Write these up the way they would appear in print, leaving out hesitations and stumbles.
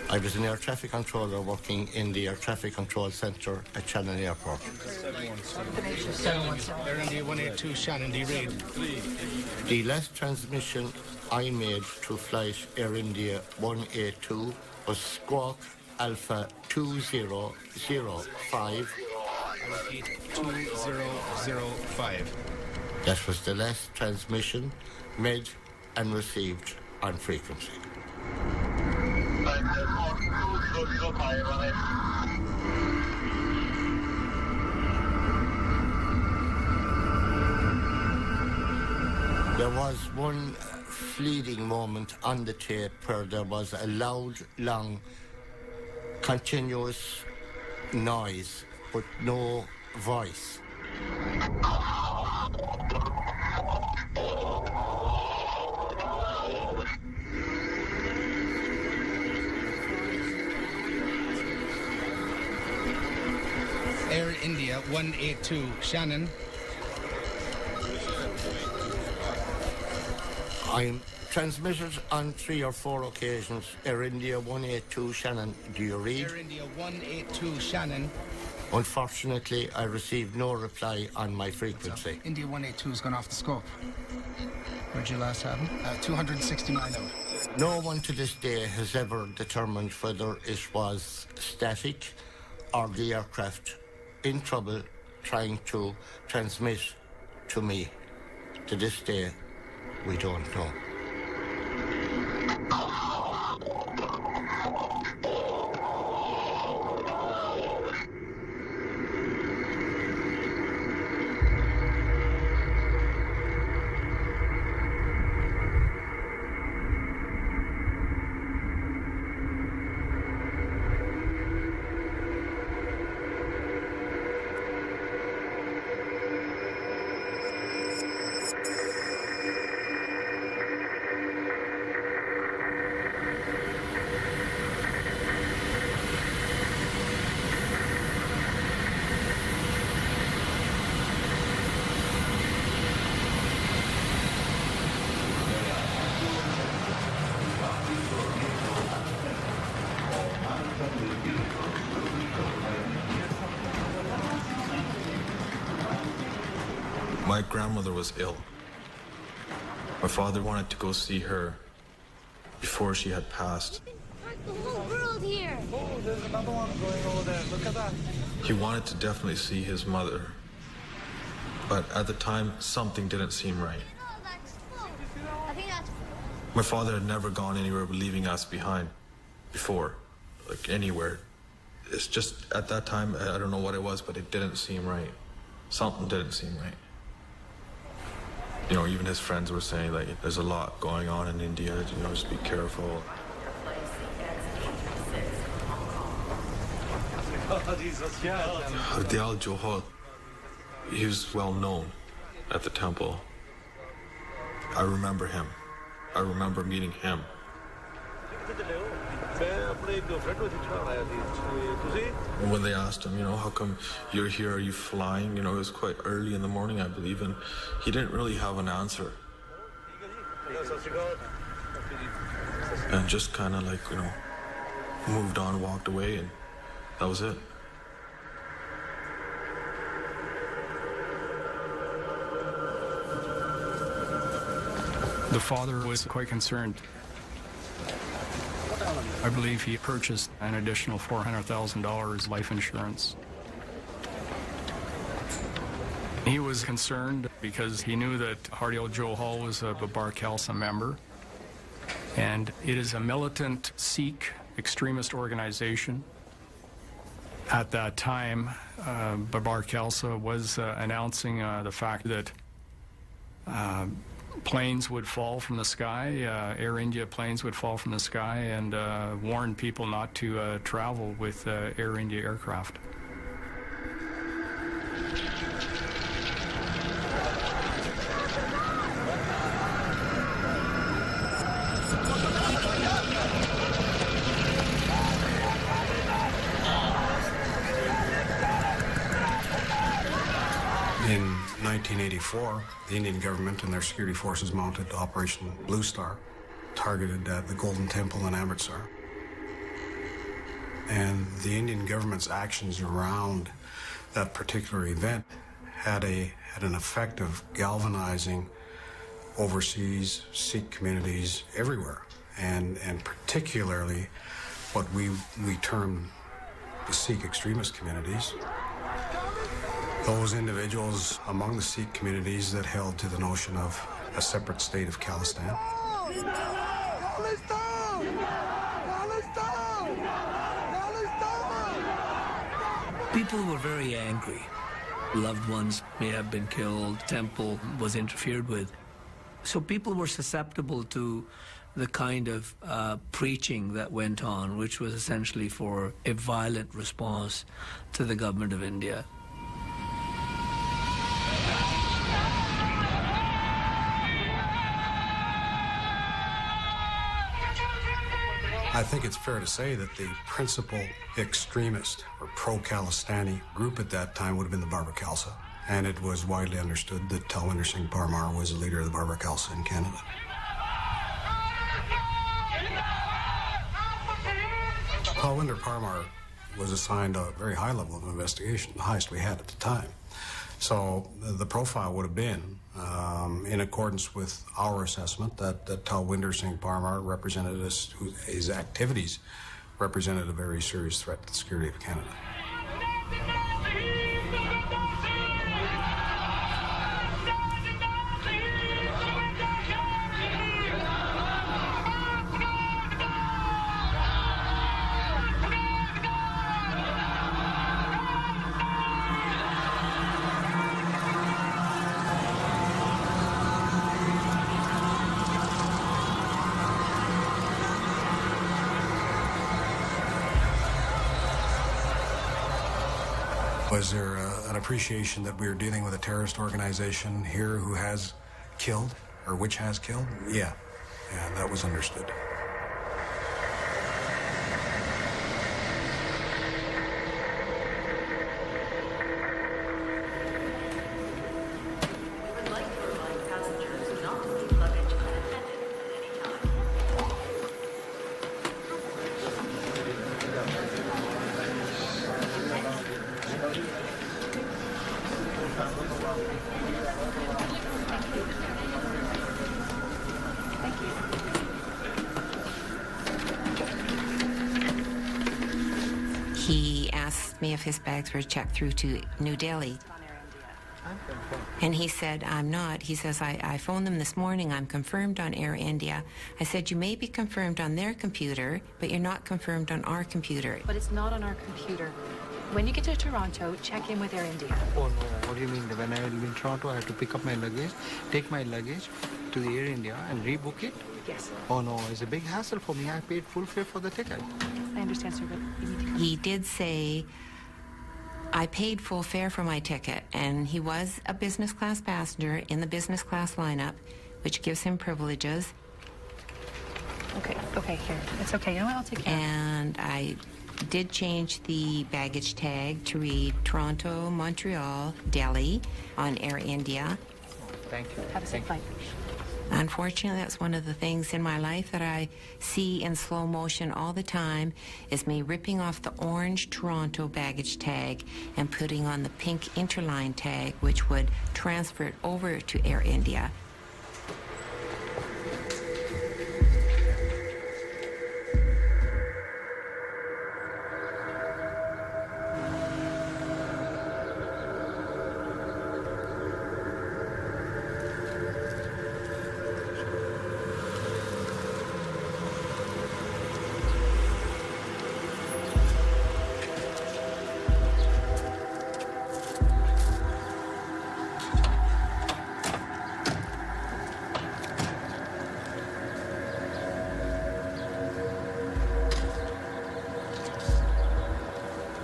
I was an air traffic controller working in the air traffic control centre at Shannon Airport. Air India 182 Shannon, do you read? The last transmission I made to flight Air India 182 was Squawk Alpha 2005. 2005. That was the last transmission made and received on frequency. There was one fleeting moment on the tape where there was a loud, long, continuous noise, but no voice. Air India 182 Shannon. I'm transmitted on 3 or 4 occasions. Air India 182 Shannon, do you read? Air India 182 Shannon. Unfortunately, I received no reply on my frequency. India 182 has gone off the scope. Where'd you last have him? 269 out. No one to this day has ever determined whether it was static or the aircraft in trouble trying to transmit to me. To this day, we don't know. My grandmother was ill. My father wanted to go see her before she had passed. The whole world here. Oh, there's another one going over there. Look at that. He wanted to definitely see his mother. But at the time, something didn't seem right. I think that's My father had never gone anywhere leaving us behind before, like anywhere. It's just at that time, I don't know what it was, but it didn't seem right. Something didn't seem right. You know, even his friends were saying, like, there's a lot going on in India, you know, just be careful. Hardyal Johal, he was well known at the temple. I remember him. I remember meeting him. And when they asked him, you know, how come you're here, are you flying? You know, it was quite early in the morning, I believe, and he didn't really have an answer. And just kind of like, you know, moved on, walked away, and that was it. The father was quite concerned. I believe he purchased an additional $400,000 life insurance. He was concerned because he knew that Hardyal Johal was a Babar Khalsa member, and it is a militant Sikh extremist organization. At that time, Babar Khalsa was announcing the fact that planes would fall from the sky, Air India planes would fall from the sky, and warned people not to travel with Air India aircraft. In 1984, the Indian government and their security forces mounted Operation Blue Star, targeted the Golden Temple in Amritsar. And the Indian government's actions around that particular event had an effect of galvanizing overseas Sikh communities everywhere, and particularly what we term the Sikh extremist communities. Those individuals among the Sikh communities that held to the notion of a separate state of Khalistan. People were very angry. Loved ones may have been killed, temple was interfered with. So people were susceptible to the kind of preaching that went on, which was essentially for a violent response to the government of India. I think it's fair to say that the principal extremist or pro-Khalistani group at that time would have been the Barba Khalsa. And it was widely understood that Talwinder Singh Parmar was the leader of the Barba Khalsa in Canada. Talwinder Parmar was assigned a very high level of investigation, the highest we had at the time. So the profile would have been, in accordance with our assessment, that Talwinder Singh Parmar represented us, his activities represented a very serious threat to the security of Canada. Was there an appreciation that we were dealing with a terrorist organization here who has killed, or which has killed? Yeah, that was understood. He asked me if his bags were checked through to New Delhi. And he said, I'm not. He says, I phoned them this morning. I'm confirmed on Air India. I said, you may be confirmed on their computer, but you're not confirmed on our computer. But it's not on our computer. When you get to Toronto, check in with Air India. Oh, no. What do you mean? When I will be in Toronto, I have to pick up my luggage, take my luggage to the Air India and rebook it? Yes. Oh, no. It's a big hassle for me. I paid full fare for the ticket. I understand, sir, but you need to come. He did say, I paid full fare for my ticket, and he was a business class passenger in the business class lineup, which gives him privileges. Okay, here. It's okay. You know what? I'll take care of it. And I did change the baggage tag to read Toronto, Montreal, Delhi on Air India. Thank you. Have a safe flight. Unfortunately, that's one of the things in my life that I see in slow motion all the time, is me ripping off the orange Toronto baggage tag and putting on the pink interline tag, which would transfer it over to Air India.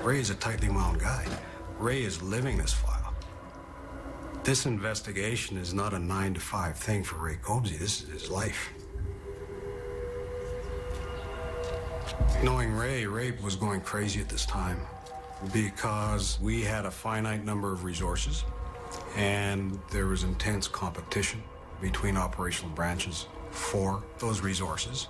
Ray is a tightly wound guy. Ray is living this file. This investigation is not a 9-to-5 thing for Ray Cobsey. This is his life. Knowing Ray was going crazy at this time because we had a finite number of resources. and there was intense competition between operational branches for those resources.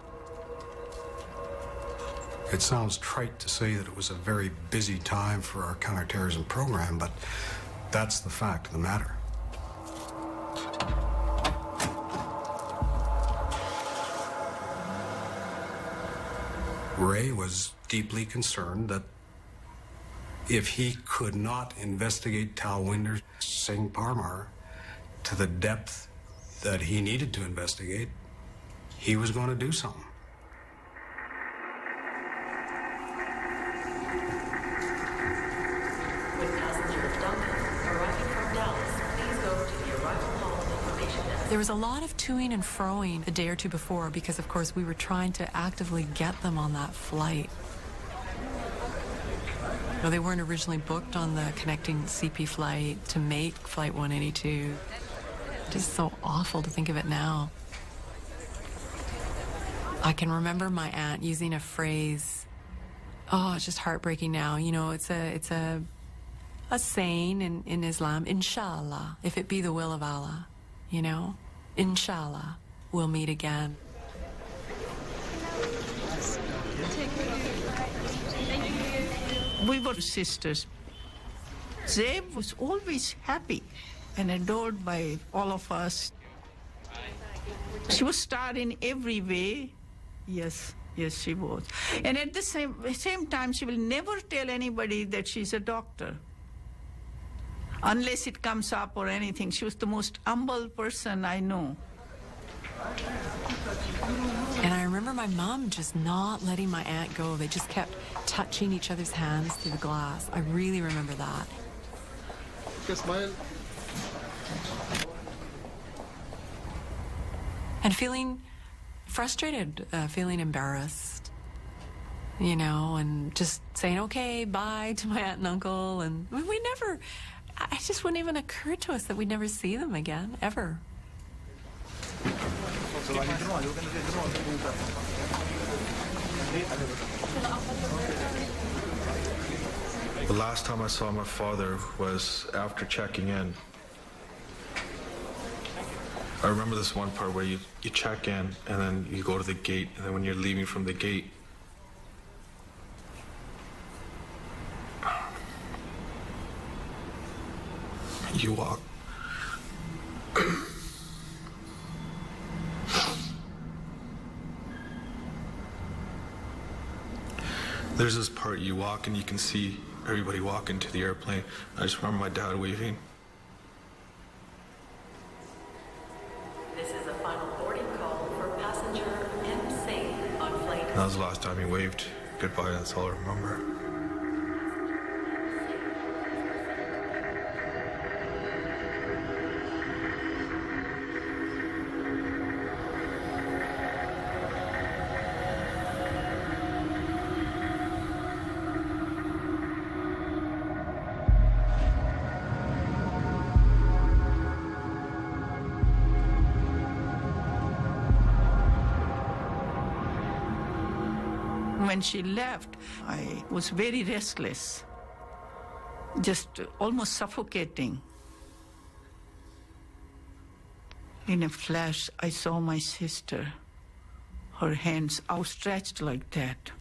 It sounds trite to say that it was a very busy time for our counterterrorism program, but that's the fact of the matter. Ray was deeply concerned that if he could not investigate Talwinder Singh Parmar to the depth that he needed to investigate, he was going to do something. There was a lot of toing and froing a day or two before because, of course, we were trying to actively get them on that flight. No, they weren't originally booked on the connecting CP flight to make Flight 182. Just so awful to think of it now. I can remember my aunt using a phrase, oh, it's just heartbreaking now. You know, it's a saying in Islam, inshallah, if it be the will of Allah, you know, inshallah, we'll meet again. We were sisters. Zeb was always happy and adored by all of us. She was star in every way. Yes, she was. And at the same time, she will never tell anybody that she's a doctor. Unless it comes up or anything. She was the most humble person I know. And I remember my mom just not letting my aunt go. They just kept touching each other's hands through the glass. I really remember that. Okay, smile. And feeling frustrated, feeling embarrassed, you know, and just saying, okay, bye to my aunt and uncle. And we never, it just wouldn't even occur to us that we'd never see them again, ever. The last time I saw my father was after checking in. I remember this one part where you check in and then you go to the gate, and then when you're leaving from the gate, you walk. There's this part you walk and you can see everybody walk into the airplane. I just remember my dad waving. This is a final boarding call for passenger MC on flight. That was the last time he waved goodbye. That's all I remember. When she left, I was very restless, just almost suffocating. In a flash, I saw my sister, her hands outstretched like that.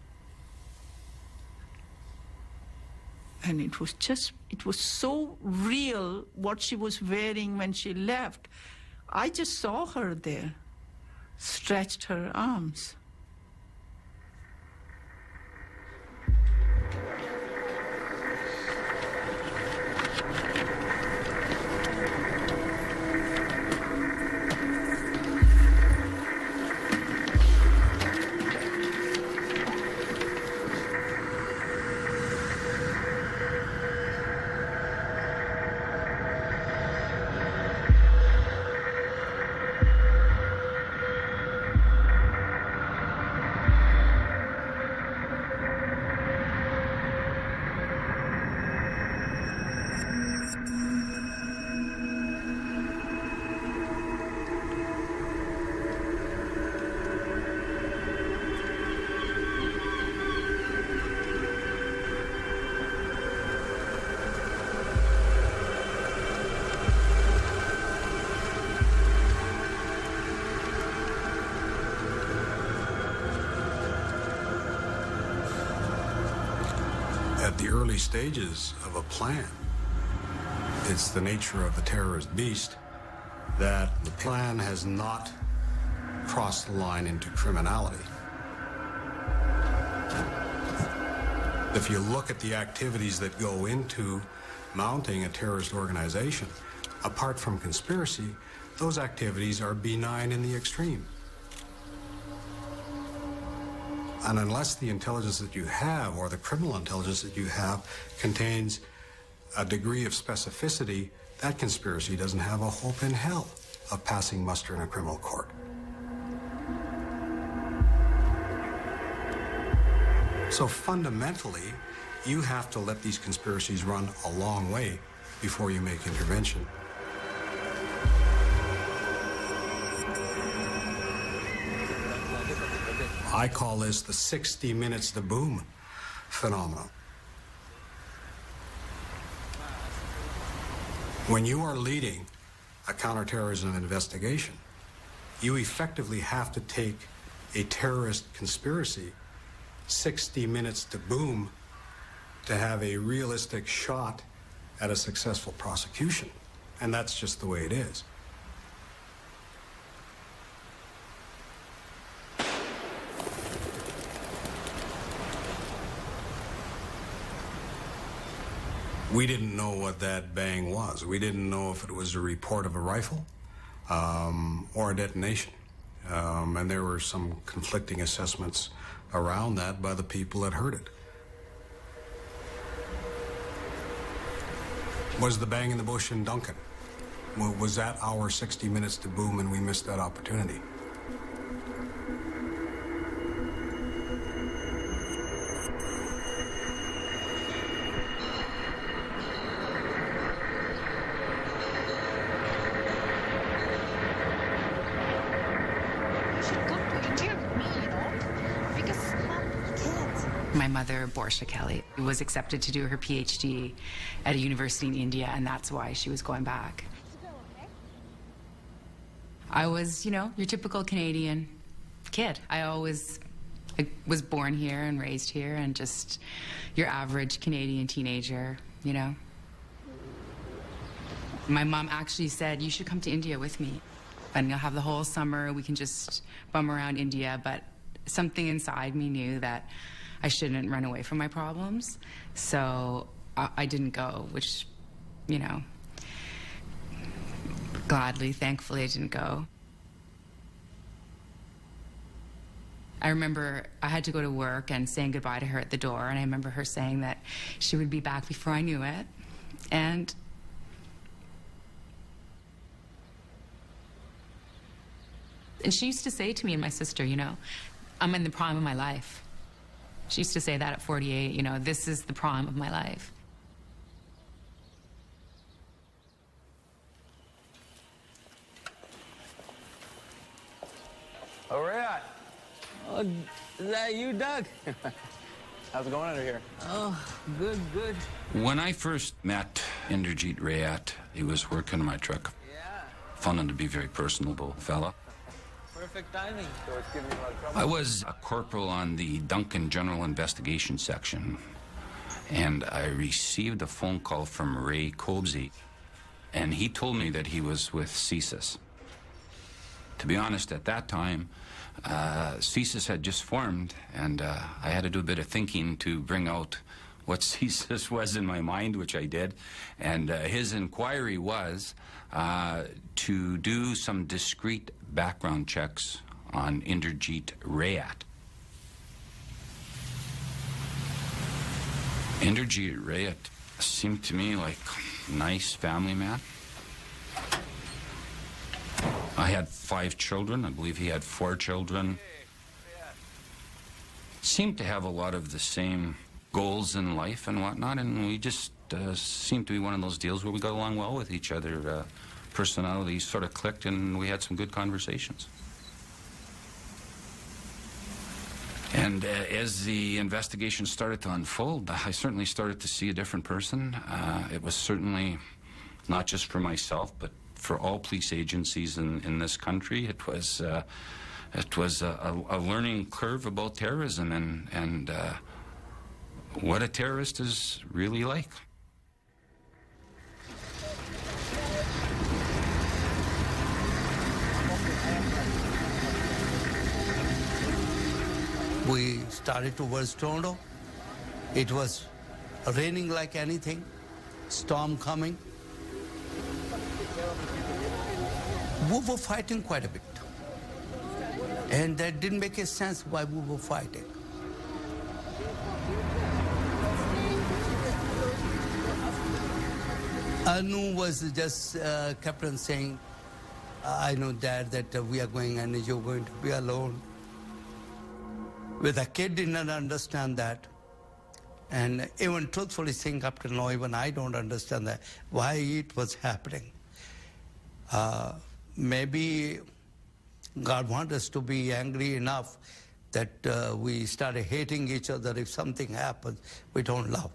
And it was so real what she was wearing when she left. I just saw her there, stretched her arms. at the early stages of a plan. It's the nature of the terrorist beast that the plan has not crossed the line into criminality. If you look at the activities that go into mounting a terrorist organization, apart from conspiracy, those activities are benign in the extreme. And unless the intelligence that you have, or the criminal intelligence that you have, contains a degree of specificity, that conspiracy doesn't have a hope in hell of passing muster in a criminal court. So fundamentally, you have to let these conspiracies run a long way before you make intervention. I call this the 60 minutes to boom phenomenon. When you are leading a counterterrorism investigation, you effectively have to take a terrorist conspiracy 60 minutes to boom to have a realistic shot at a successful prosecution. And that's just the way it is. We didn't know what that bang was. We didn't know if it was a report of a rifle or a detonation. And there were some conflicting assessments around that by the people that heard it. Was the bang in the bush in Duncan? Was that our 60 minutes to boom and we missed that opportunity? My mother, Borsha Kelly, was accepted to do her PhD at a university in India, and that's why she was going back. I was, you know, your typical Canadian kid. I was born here and raised here, and just your average Canadian teenager, you know. My mom actually said, you should come to India with me, and you'll have the whole summer. We can just bum around India, but something inside me knew that I shouldn't run away from my problems, so I didn't go, which, you know, gladly, thankfully, I didn't go. I remember I had to go to work and saying goodbye to her at the door, and I remember her saying that she would be back before I knew it, and she used to say to me and my sister, you know, I'm in the prime of my life. She used to say that at 48, you know, this is the prime of my life. Where we at? Oh, is that you, Doug? How's it going under here? Oh, good, good. When I first met Inderjeet Rayat, he was working on my truck. Yeah. Found him to be a very personable fella. Perfect timing. So it's giving you a lot of trouble. I was a corporal on the Duncan General Investigation Section, and I received a phone call from Ray Cobsey, and he told me that he was with CSIS. To be honest, at that time, CSIS had just formed, and I had to do a bit of thinking to bring out what CSIS was in my mind, which I did, and his inquiry was to do some discrete background checks on Inderjeet Rayat. Inderjeet Rayat seemed to me like a nice family man. I had 5 children. I believe he had 4 children. Seemed to have a lot of the same goals in life and whatnot, and we just seemed to be one of those deals where we got along well with each other. Personalities sort of clicked, and we had some good conversations. And as the investigation started to unfold, I certainly started to see a different person. It was certainly not just for myself, but for all police agencies in this country. It was a learning curve about terrorism, and what a terrorist is really like. We started towards Toronto. It was raining like anything, storm coming. We were fighting quite a bit. And that didn't make a sense why we were fighting. Anu was just kept on saying, I know, Dad, that we are going and you're going to be alone. But the kid did not understand that. And even truthfully saying up till now, even I don't understand that, why it was happening. Maybe God wants us to be angry enough that we started hating each other. If something happens, we don't love.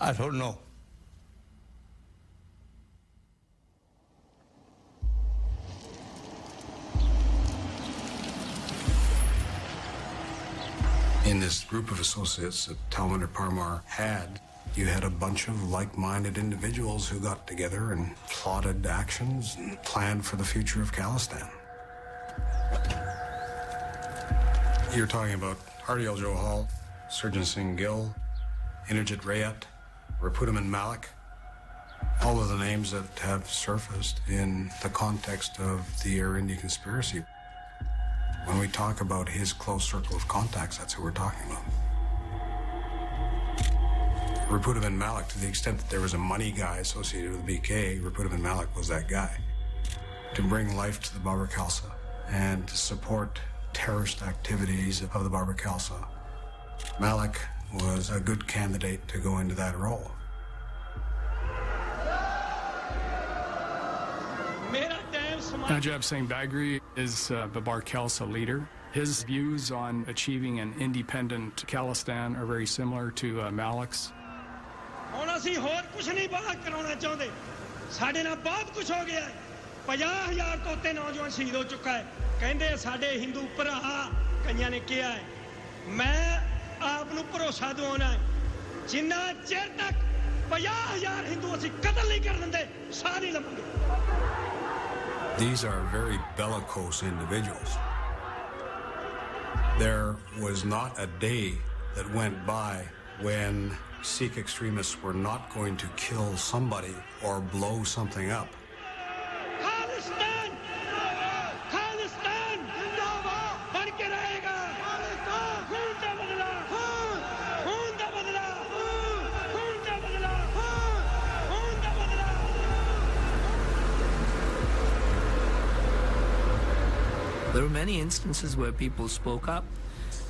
I don't know. In this group of associates that Talwender Parmar had, you had a bunch of like-minded individuals who got together and plotted actions and planned for the future of Khalistan. You're talking about Hardial Johal, Surjan Singh Gill, Inderjit Rayat, Rapudaman Malik, all of the names that have surfaced in the context of the Air India conspiracy. When we talk about his close circle of contacts, that's who we're talking about. Rapudaman Malik, to the extent that there was a money guy associated with BK, Rapudaman Malik was that guy. To bring life to the Babar Khalsa and to support terrorist activities of the Babar Khalsa, Malik was a good candidate to go into that role. Najib Singh Bagri is Babar Khalsa leader. His views on achieving an independent Khalistan are very similar to Malik's. ਹੁਣ ਅਸੀਂ ਹੋਰ ਕੁਝ ਨਹੀਂ ਬਾਹਰ ਕਰਾਉਣਾ ਚਾਹੁੰਦੇ ਸਾਡੇ ਨਾਲ ਬਹੁਤ ਕੁਝ ਹੋ ਗਿਆ 50,000 ਤੋਂ ਉੱਤੇ ਨੌਜਵਾਨ ਸ਼ਹੀਦ ਹੋ ਚੁੱਕਾ ਹੈ ਕਹਿੰਦੇ ਸਾਡੇ ਹਿੰਦੂ ਭਰਾ ਕਈਆਂ ਨੇ ਕਿਹਾ ਹੈ ਮੈਂ ਆਪ ਨੂੰ ਭਰੋਸਾ ਦਿਵਾਉਣਾ ਹੈ ਜਿੰਨਾ ਚਿਰ ਤੱਕ 50,000 ਹਿੰਦੂ ਅਸੀਂ ਕਤਲ ਨਹੀਂ ਕਰ ਦਿੰਦੇ ਸਾਹ ਨਹੀਂ ਲਵਾਂਗੇ These are very bellicose individuals. There was not a day that went by when Sikh extremists were not going to kill somebody or blow something up. There were many instances where people spoke up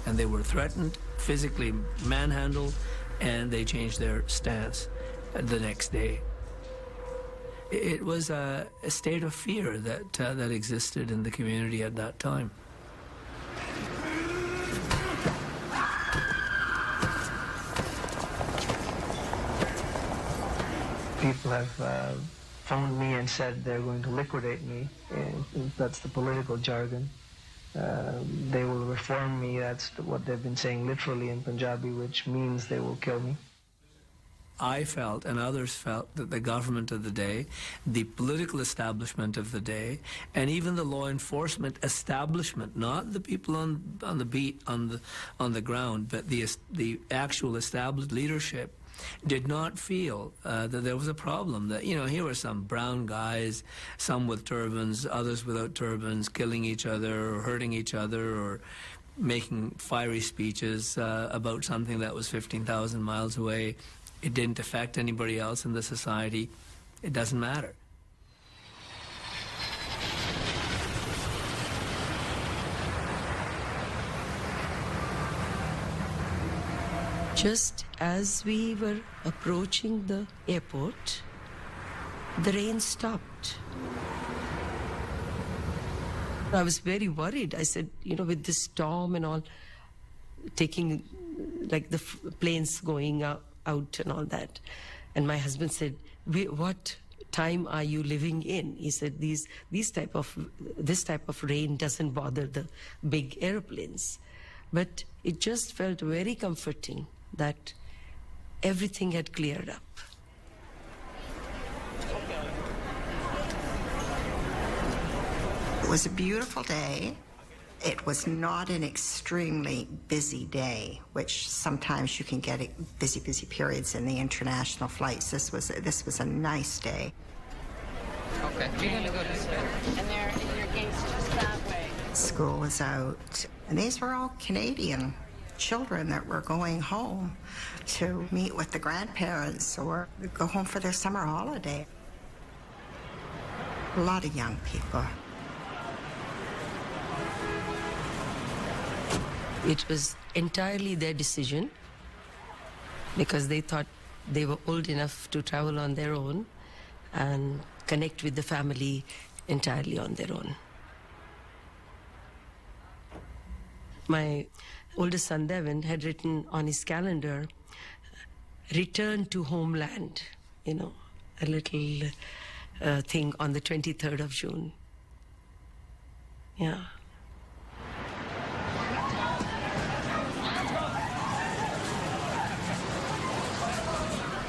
and they were threatened, physically manhandled, and they changed their stance the next day. It was a state of fear that existed in the community at that time. People have phoned me and said they're going to liquidate me. That's the political jargon. They will reform me. That's what they've been saying literally in Punjabi, which means they will kill me. I felt, and others felt, that the government of the day, the political establishment of the day, and even the law enforcement establishment, not the people on the beat, on the ground, but the actual established leadership, did not feel that there was a problem. That, you know, here were some brown guys, some with turbans, others without turbans, killing each other or hurting each other or making fiery speeches about something that was 15,000 miles away. It didn't affect anybody else in the society. It doesn't matter. Just as we were approaching the airport, the rain stopped. I was very worried. I said, you know, with this storm and all, taking like the planes going out and all that. And my husband said, what time are you living in? He said, this type of rain doesn't bother the big airplanes. But it just felt very comforting that everything had cleared up. It was a beautiful day. It was not an extremely busy day, which sometimes you can get busy periods in the international flights. This was a nice day. Okay, you're gonna go this way. And your gate's just that way. School was out, and these were all Canadian children that were going home to meet with the grandparents or go home for their summer holiday. A lot of young people. It was entirely their decision because they thought they were old enough to travel on their own and connect with the family entirely on their own. My oldest son, Devin, had written on his calendar, return to homeland, a little thing on the 23rd of June. Yeah.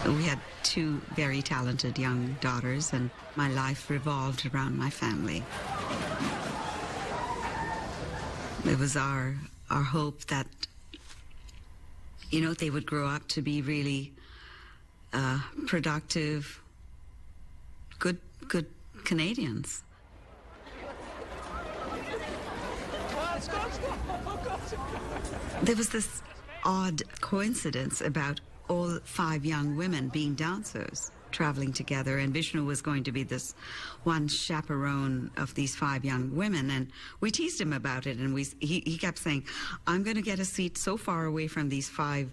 We had two very talented young daughters, and my life revolved around my family. It was our hope that, they would grow up to be really productive, good Canadians. There was this odd coincidence about all 5 young women being dancers, traveling together, and Vishnu was going to be this one chaperone of these 5 young women, and we teased him about it, and he kept saying, I'm going to get a seat so far away from these 5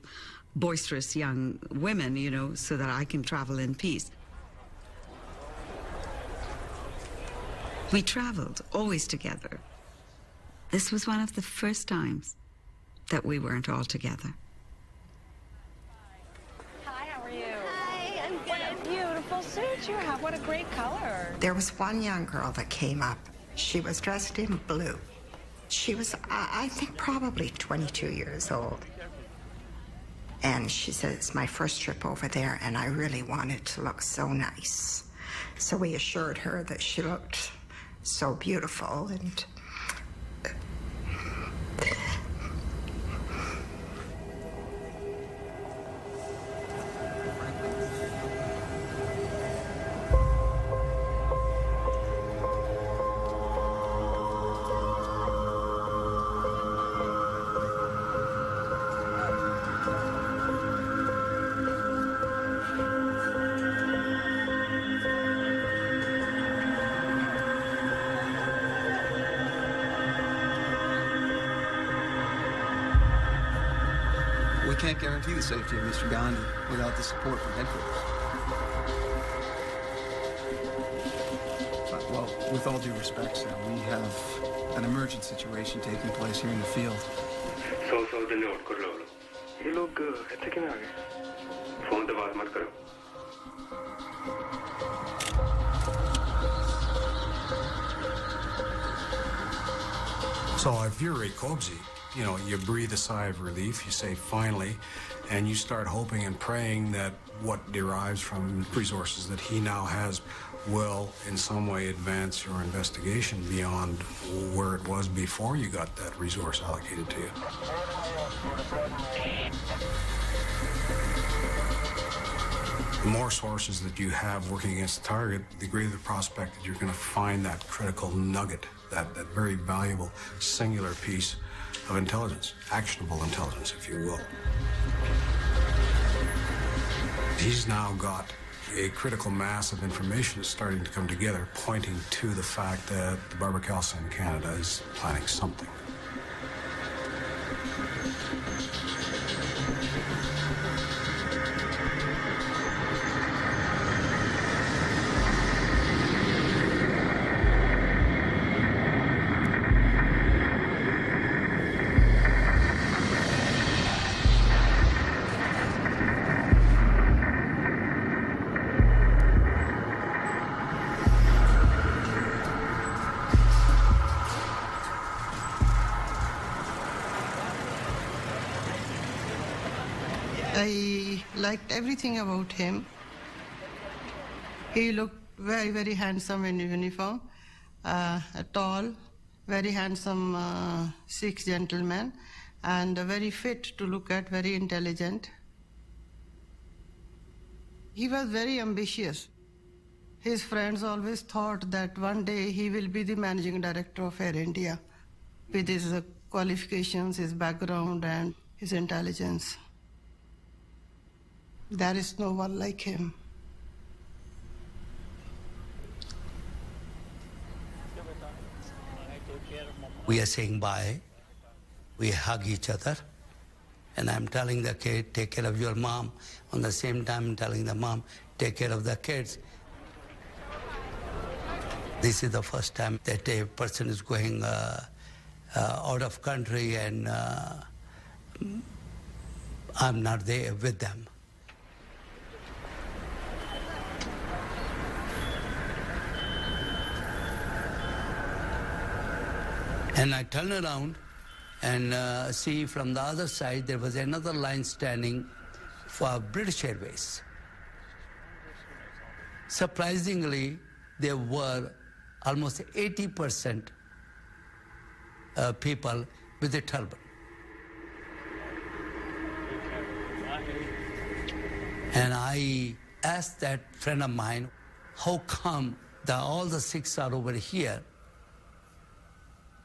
boisterous young women, so that I can travel in peace. We traveled, always together. This was one of the first times that we weren't all together. Suit you have. What a great color. There was one young girl that came up. She was dressed in blue. She was, I think, probably 22 years old. And she said, it's my first trip over there, and I really wanted to look so nice. So we assured her that she looked so beautiful, and We can't guarantee the safety of Mr. Gandhi without the support from headquarters. Well, with all due respect, sir, we have an emergent situation taking place here in the field. So the note कर लो ये लोग कैसे क्यों आ गए phone पे बात मत करो So if you're Ray Kobzi, you breathe a sigh of relief, you say finally, and you start hoping and praying that what derives from resources that he now has will in some way advance your investigation beyond where it was before you got that resource allocated to you. The more sources that you have working against the target, the greater the prospect that you're going to find that critical nugget, that very valuable singular piece of intelligence, actionable intelligence, if you will. He's now got a critical mass of information that's starting to come together, pointing to the fact that the Barbara Khalsa in Canada is planning something. liked everything about him. He looked very, very handsome in uniform, tall, very handsome Sikh gentleman, and very fit to look at, very intelligent. He was very ambitious. His friends always thought that one day he will be the managing director of Air India with his qualifications, his background, and his intelligence. There is no one like him. We are saying bye. We hug each other. And I'm telling the kid, take care of your mom. On the same time, I'm telling the mom, take care of the kids. This is the first time that a person is going out of country and I'm not there with them. And I turn around and see from the other side there was another line standing for British Airways. Surprisingly, there were almost 80% people with a turban. And I asked that friend of mine, how come all the Sikhs are over here?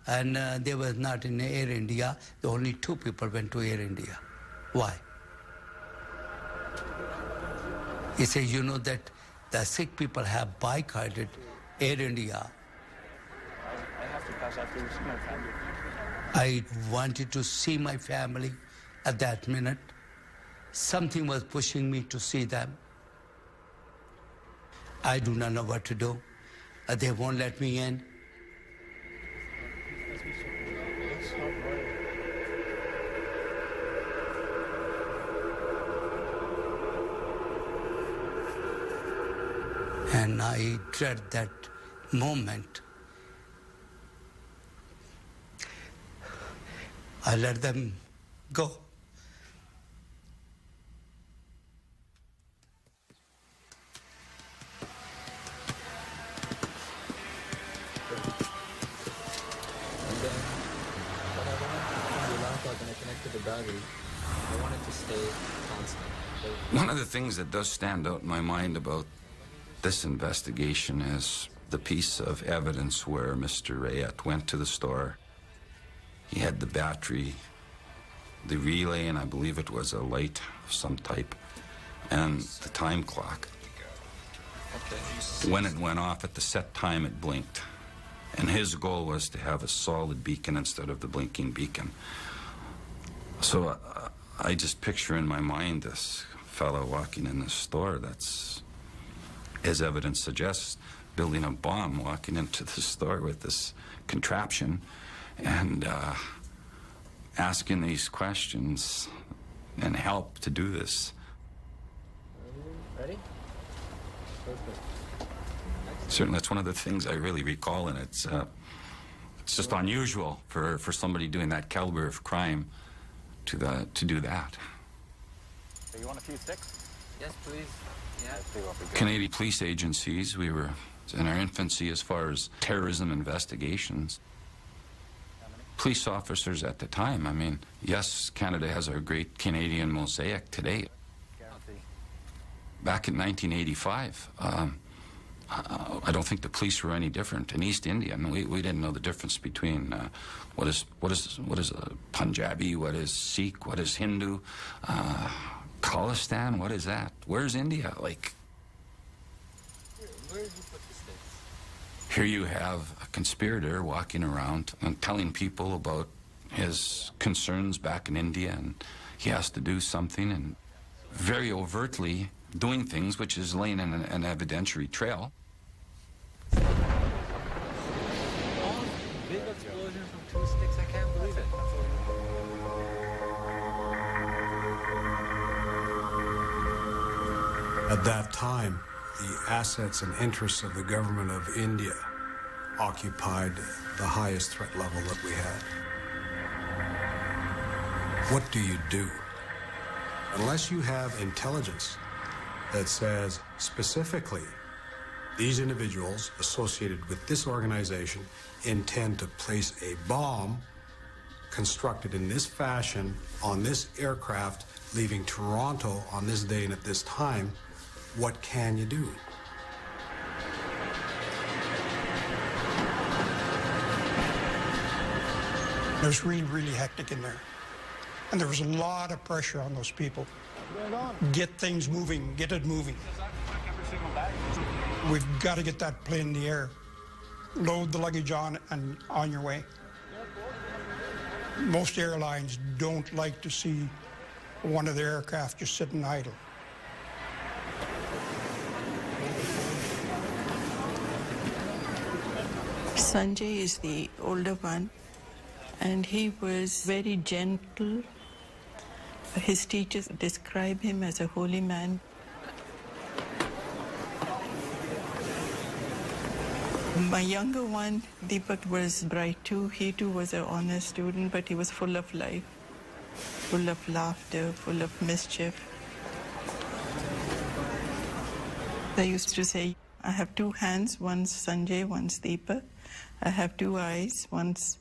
And they were not in Air India. The only 2 people went to Air India. Why? He said, you know that the Sikh people have boycotted Air India. I have to pass after see my family. I wanted to see my family at that minute. Something was pushing me to see them. I do not know what to do. They won't let me in. And I dread that moment. I let them go. One of the things that does stand out in my mind about this investigation is the piece of evidence where Mr. Rayet went to the store. He had the battery, the relay, and I believe it was a light of some type, and the time clock. When it went off at the set time, it blinked. And his goal was to have a solid beacon instead of the blinking beacon. So I just picture in my mind this fellow walking in the store that's, as evidence suggests, building a bomb, walking into the store with this contraption and asking these questions and help to do this. Ready? Perfect. Certainly, that's one of the things I really recall, and it's just unusual for somebody doing that caliber of crime to do that. You want a few sticks? Yes, please. Yeah. Canadian police agencies, we were in our infancy as far as terrorism investigations. Police officers at the time, I mean, yes, Canada has our great Canadian mosaic today. Back in 1985, I don't think the police were any different. In East India, we didn't know the difference between what is a Punjabi, what is Sikh, what is Hindu, Khalistan, what is that? Where's India? Like, where did you put the sticks? Here you have a conspirator walking around and telling people about his concerns back in India, and he has to do something, and very overtly doing things, which is laying in an evidentiary trail. Big explosion from 2 sticks, I can't believe it. At that time, the assets and interests of the government of India occupied the highest threat level that we had. What do you do Unless you have intelligence that says specifically these individuals associated with this organization intend to place a bomb constructed in this fashion on this aircraft leaving Toronto on this day and at this time, what can you do? It was really, really hectic in there. And there was a lot of pressure on those people. Get things moving, get it moving. We've got to get that plane in the air. Load the luggage on and on your way. Most airlines don't like to see one of their aircraft just sitting idle. Sanjay is the older one, and he was very gentle. His teachers describe him as a holy man. My younger one, Deepak, was bright too. He too was an honest student, but he was full of life, full of laughter, full of mischief. I used to say, I have two hands, one's Sanjay, one's Deepak. I have two eyes, one's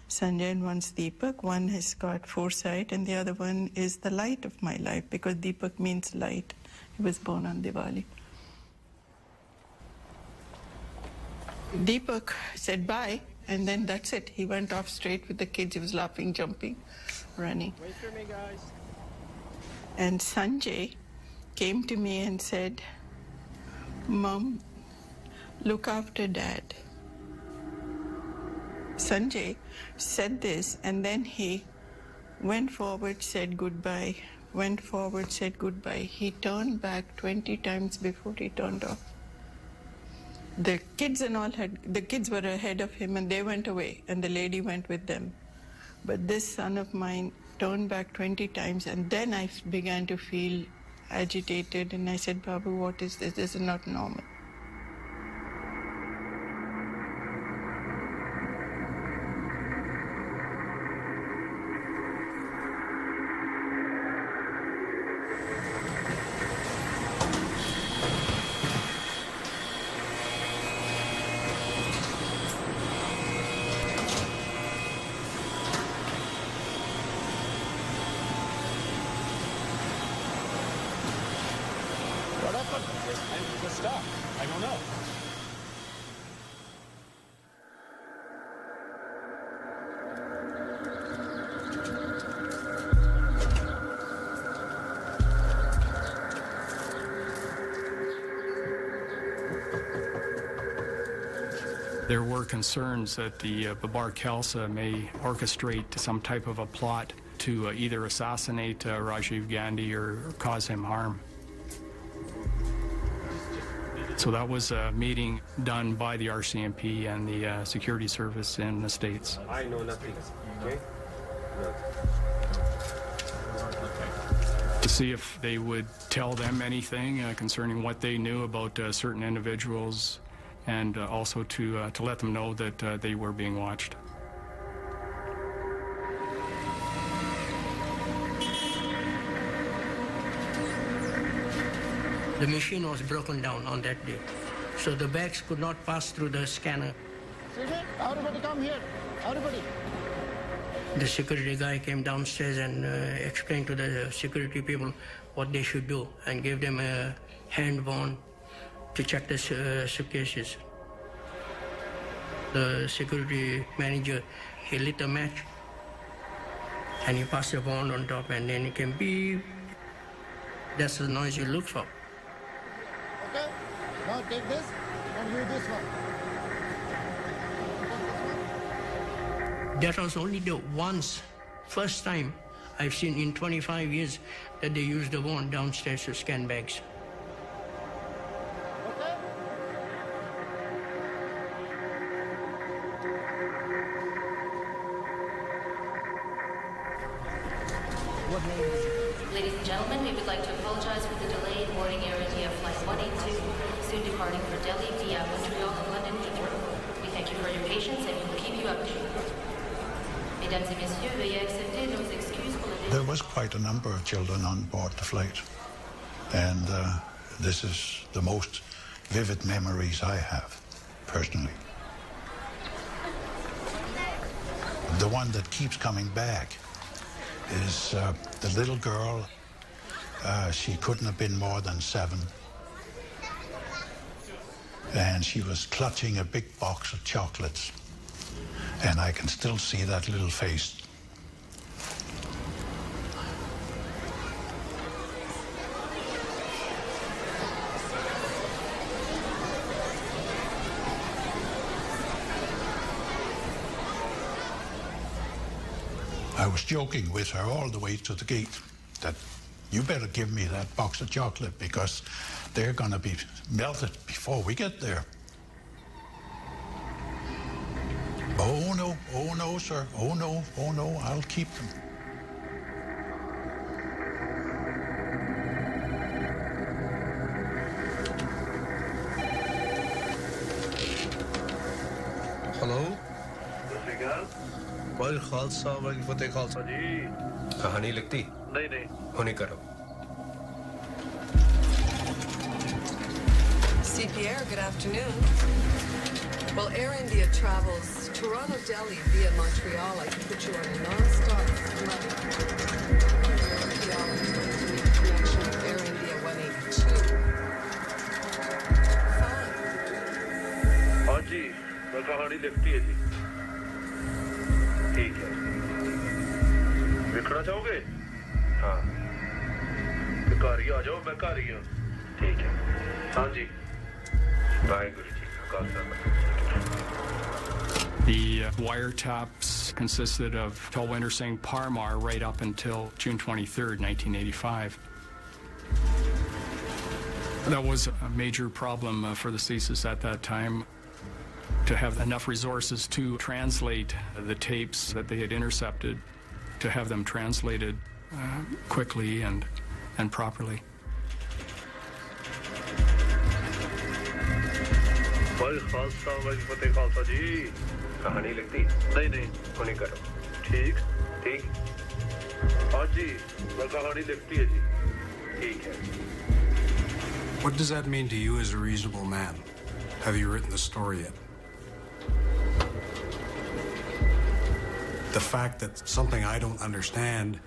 Sanjay and one's Deepak. One has got foresight and the other one is the light of my life, because Deepak means light. He was born on Diwali. Deepak said bye, and then that's it. He went off straight with the kids. He was laughing, jumping, running. Wait for me, guys. And Sanjay came to me and said, Mom, look after Dad. Sanjay said this, and then he went forward, said goodbye, went forward, said goodbye. He turned back 20 times before he turned off. The kids were ahead of him and they went away, and the lady went with them. But this son of mine turned back 20 times, and then I began to feel agitated, and I said, Babu, what is this? This is not normal. What happened? I just stopped. I don't know. There were concerns that the Babar Khalsa may orchestrate some type of a plot to either assassinate Rajiv Gandhi or cause him harm. So that was a meeting done by the RCMP and the security service in the States. I know nothing, okay? To see if they would tell them anything concerning what they knew about certain individuals, and also to let them know that they were being watched. The machine was broken down on that day, so the bags could not pass through the scanner. Everybody come here. Everybody. The security guy came downstairs and explained to the security people what they should do, and gave them a hand wand to check the suitcases. The security manager, he lit a match and he passed the wand on top, and then it came beep. That's the noise you look for. Okay? Now take this and use this one. That was only the first time I've seen in 25 years that they used the wand downstairs to scan bags. Ladies and gentlemen, we would like to apologize for the delay in boarding Air India Flight 182, soon departing for Delhi via Montreal and London Heathrow. We thank you for your patience and we will keep you updated. Mesdames et messieurs, veuillez accepter nos excuses pour le délai. There was quite a number of children on board the flight. And this is the most vivid memories I have, personally. The one that keeps coming back is the little girl. She couldn't have been more than 7. And she was clutching a big box of chocolates. And I can still see that little face. I was joking with her all the way to the gate that you better give me that box of chocolate because they're going to be melted before we get there. Oh no, sir. Oh no, I'll keep them. Hello वाल खालसा वाल फतेह खालसा जी कहानी लिखती नहीं होनी करो CPR, good afternoon. Well, Air India travels Toronto, Delhi via Montreal. I can put you on a non-stop flight. Montreal connection with Air India 182. हाँ जी मैं कहानी लिखती है जी ठीक है लिखना चाहोगे हाँ भिखारी आ जाओ मैं भिखारी हूँ ठीक है हाँ जी वाहिगुरु जी का Khalsa The wiretaps consisted of Talwinder Singh Parmar right up until June 23rd, 1985. That was a major problem for the CSIS at that time, to have enough resources to translate the tapes that they had intercepted, to have them translated quickly and properly. Khalsa वाल फतेह खालसा जी कहानी लिखती नहीं होनी करो ठीक हाँ जी मैं कहानी लिखती है जी ठीक है What does that mean to you as a reasonable man? Have you written the story yet? The fact that something I don't understand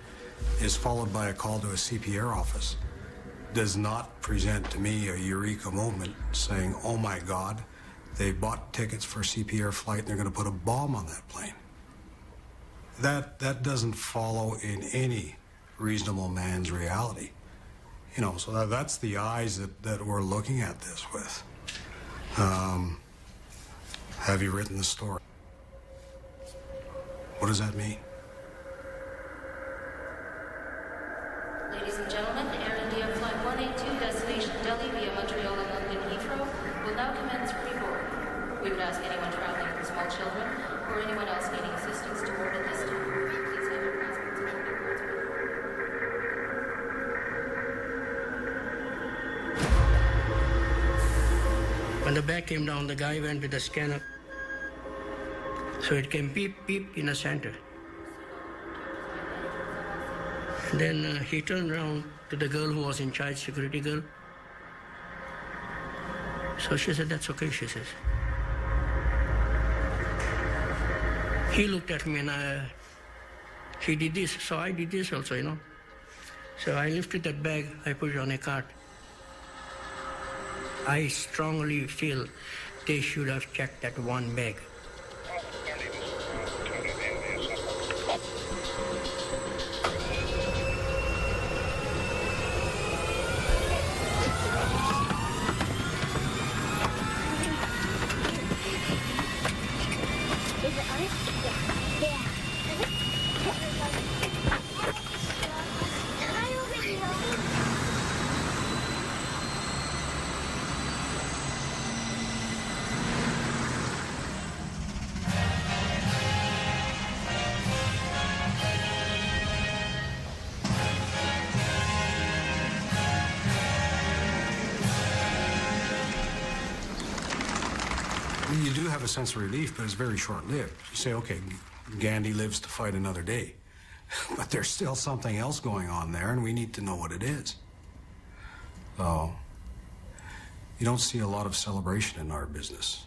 is followed by a call to a CPR office does not present to me a eureka moment saying, oh my God, they bought tickets for a CPR flight and they're going to put a bomb on that plane. That doesn't follow in any reasonable man's reality. You know, so that's the eyes that we're looking at this with. Have you written the story? What does that mean? Ladies and gentlemen, Air India Flight 182, destination Delhi via Montreal and London Heathrow, will now commence pre-board. We would ask anyone traveling with small children or anyone else needing assistance to board at this time. Please have your passports and boarding cards with you. When the bag came down, the guy went with the scanner. So it came beep, beep in the center. Then he turned around to the girl who was in charge, security girl. So she said, that's okay, she says. He looked at me and he did this, so I did this also, you know. So I lifted that bag, I put it on a cart. I strongly feel they should have checked that one bag. You do have a sense of relief, but it's very short-lived. You say, okay, Gandhi lives to fight another day. But there's still something else going on there, and we need to know what it is. So, you don't see a lot of celebration in our business.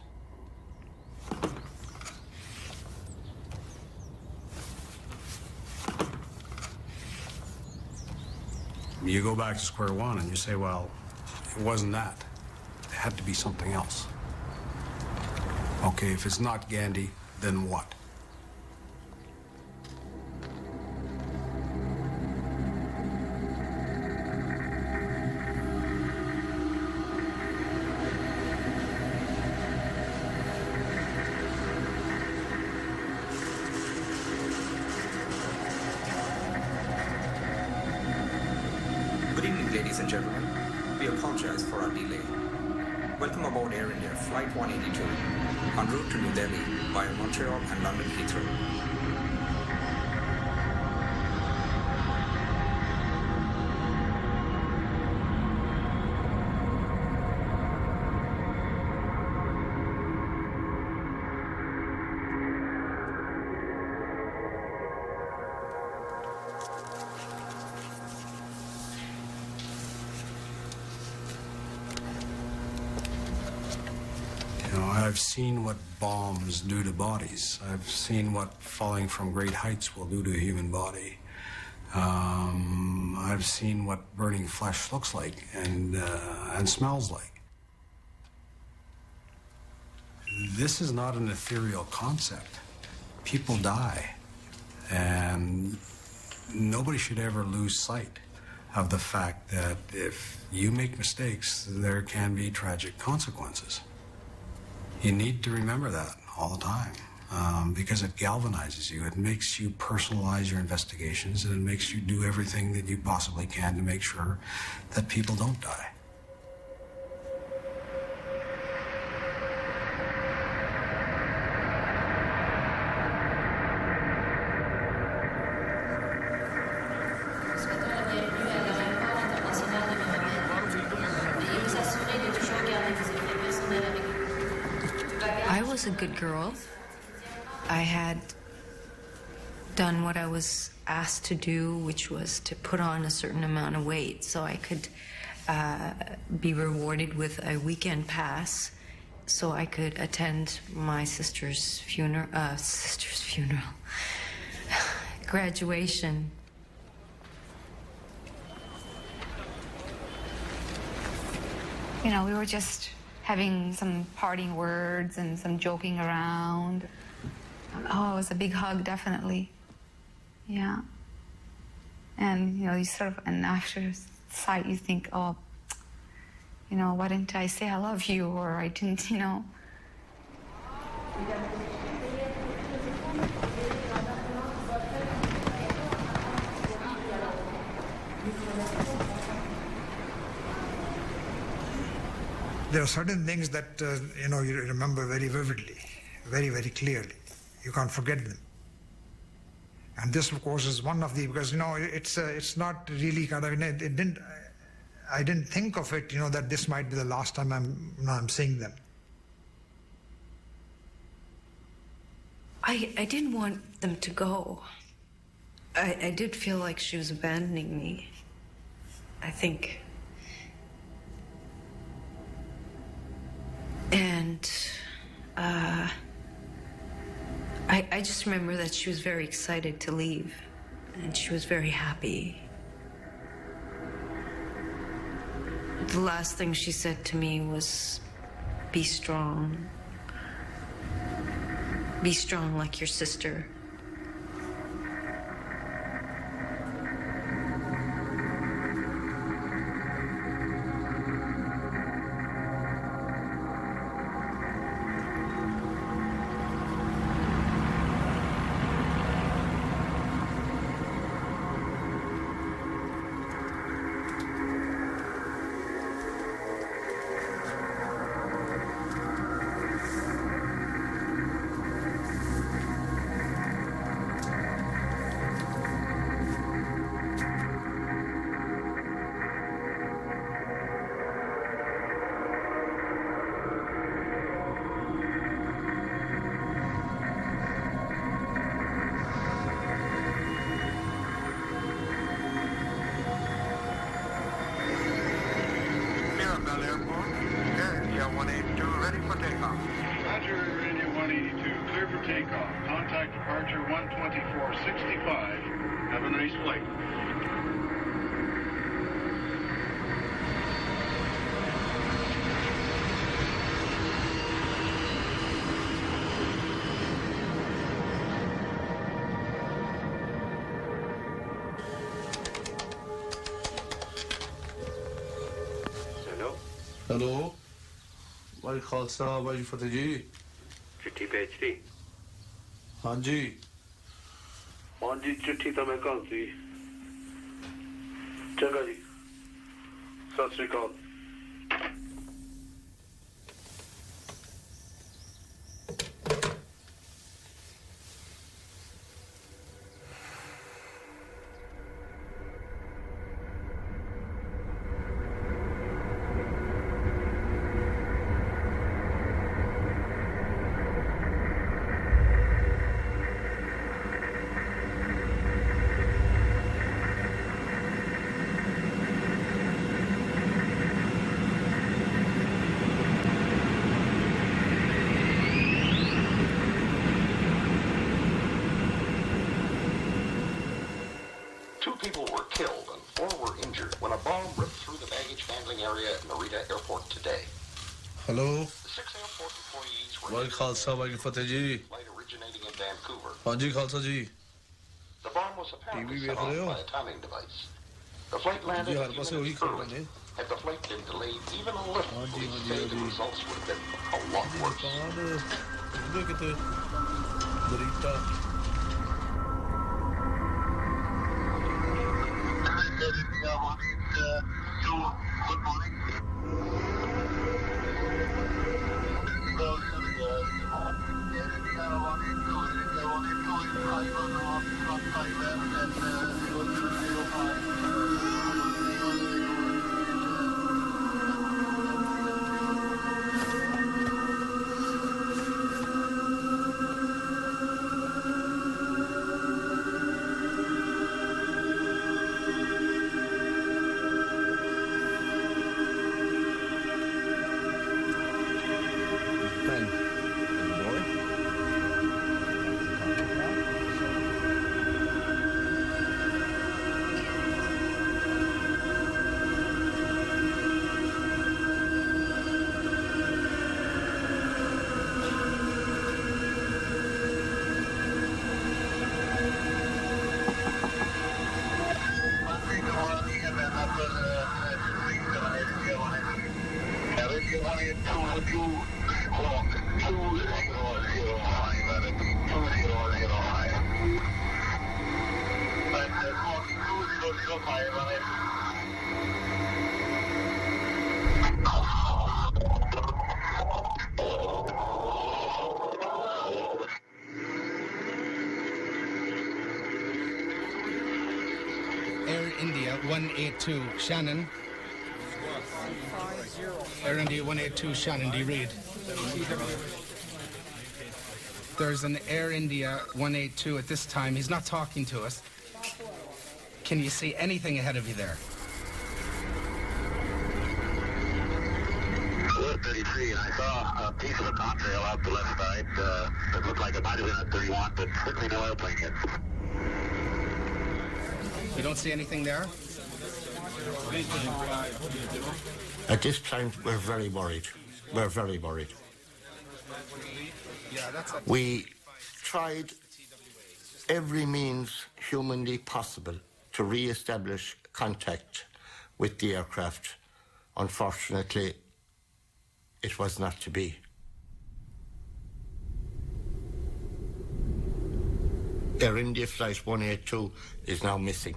You go back to square one and you say, well, it wasn't that. It had to be something else. Okay, if it's not Gandhi, then what? Good evening, ladies and gentlemen. We apologize for our delay. Welcome aboard Air India Flight 182, en route to New Delhi via Montreal and London Heathrow. I've seen what bombs do to bodies. I've seen what falling from great heights will do to a human body. I've seen what burning flesh looks like and smells like. This is not an ethereal concept. People die, and nobody should ever lose sight of the fact that if you make mistakes, there can be tragic consequences. You need to remember that all the time because it galvanizes you. It makes you personalize your investigations, and it makes you do everything that you possibly can to make sure that people don't die. I was a good girl. I had done what I was asked to do, which was to put on a certain amount of weight so I could be rewarded with a weekend pass so I could attend my sister's funeral, graduation. You know, we were just having some parting words and some joking around. Oh, it was a big hug, definitely. Yeah. And, you know, you sort of, and after sight, you think, oh, you know, why didn't I say I love you? Or I didn't, you know. There are certain things that, you know, you remember very vividly, very, very clearly. You can't forget them. And this, of course, is one of the, because, you know, it's not really kind of, I didn't think of it, you know, that this might be the last time I'm seeing them. I didn't want them to go. I did feel like she was abandoning me. I think. And I just remember that she was very excited to leave, and she was very happy. The last thing she said to me was, "Be strong. Be strong like your sister." takeoff. Contact departure 12465. Have a nice flight. Hello भाई खालसा भाई फतेह जी चिट्ठी भेज दी हाँ जी चिट्ठी तो मैं कल सी चंगा जी सत श्री अकाल people were killed and 4 were injured when a bomb ripped through the baggage handling area at Narita Airport today. Hello The 6 airport employees were भाई खालसा भाई फतेह जी flight originating in Vancouver. हाँ जी खालसा जी The bomb was apparently set देख off रहे हो by a timing device. The flight landed ji a her few पासे वही minutes कर early. रहे हैं Had the flight been delayed even a little, हाँ जी police हाँ जी say हाँ the ji results would have been a lot worse. इधर कितने बरीटा Air India 182 Shannon. Air India 182 Shannon, do you read? There's an Air India 182 at this time. He's not talking to us. Can you see anything ahead of you there? 33, and I saw a piece of a contrail out the left side that looked like it might have been a 31, but certainly no airplane yet. You don't see anything there? At this time, we're very worried. We're very worried. We tried every means humanly possible to re-establish contact with the aircraft. Unfortunately, it was not to be. Air India Flight 182 is now missing.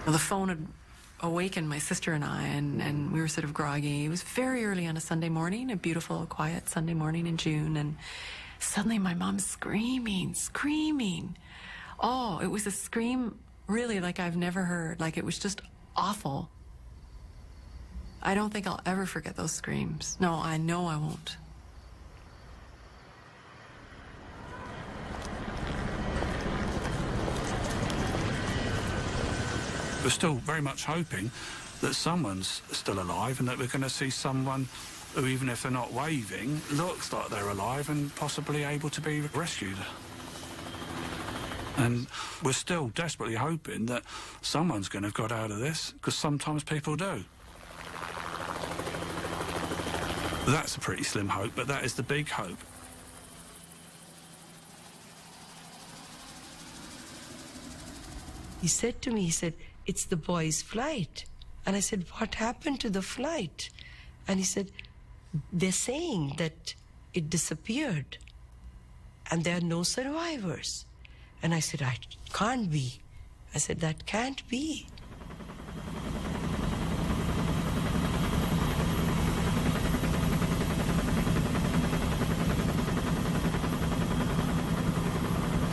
The phone had awakened my sister and I, and we were sort of groggy. It was very early on a Sunday morning, a beautiful, quiet Sunday morning in June, and suddenly my mom's screaming. Oh, it was a scream really like I've never heard. Like it was just awful. I don't think I'll ever forget those screams. No, I know I won't. We're still very much hoping that someone's still alive and that we're going to see someone who, even if they're not waving, looks like they're alive and possibly able to be rescued. And we're still desperately hoping that someone's going to have got out of this, because sometimes people do. That's a pretty slim hope, but that is the big hope. He said to me, he said, "It's the boys' flight." And I said, "What happened to the flight?" And he said, "They're saying that it disappeared and there are no survivors." And I said, "I can't be." I said, "That can't be."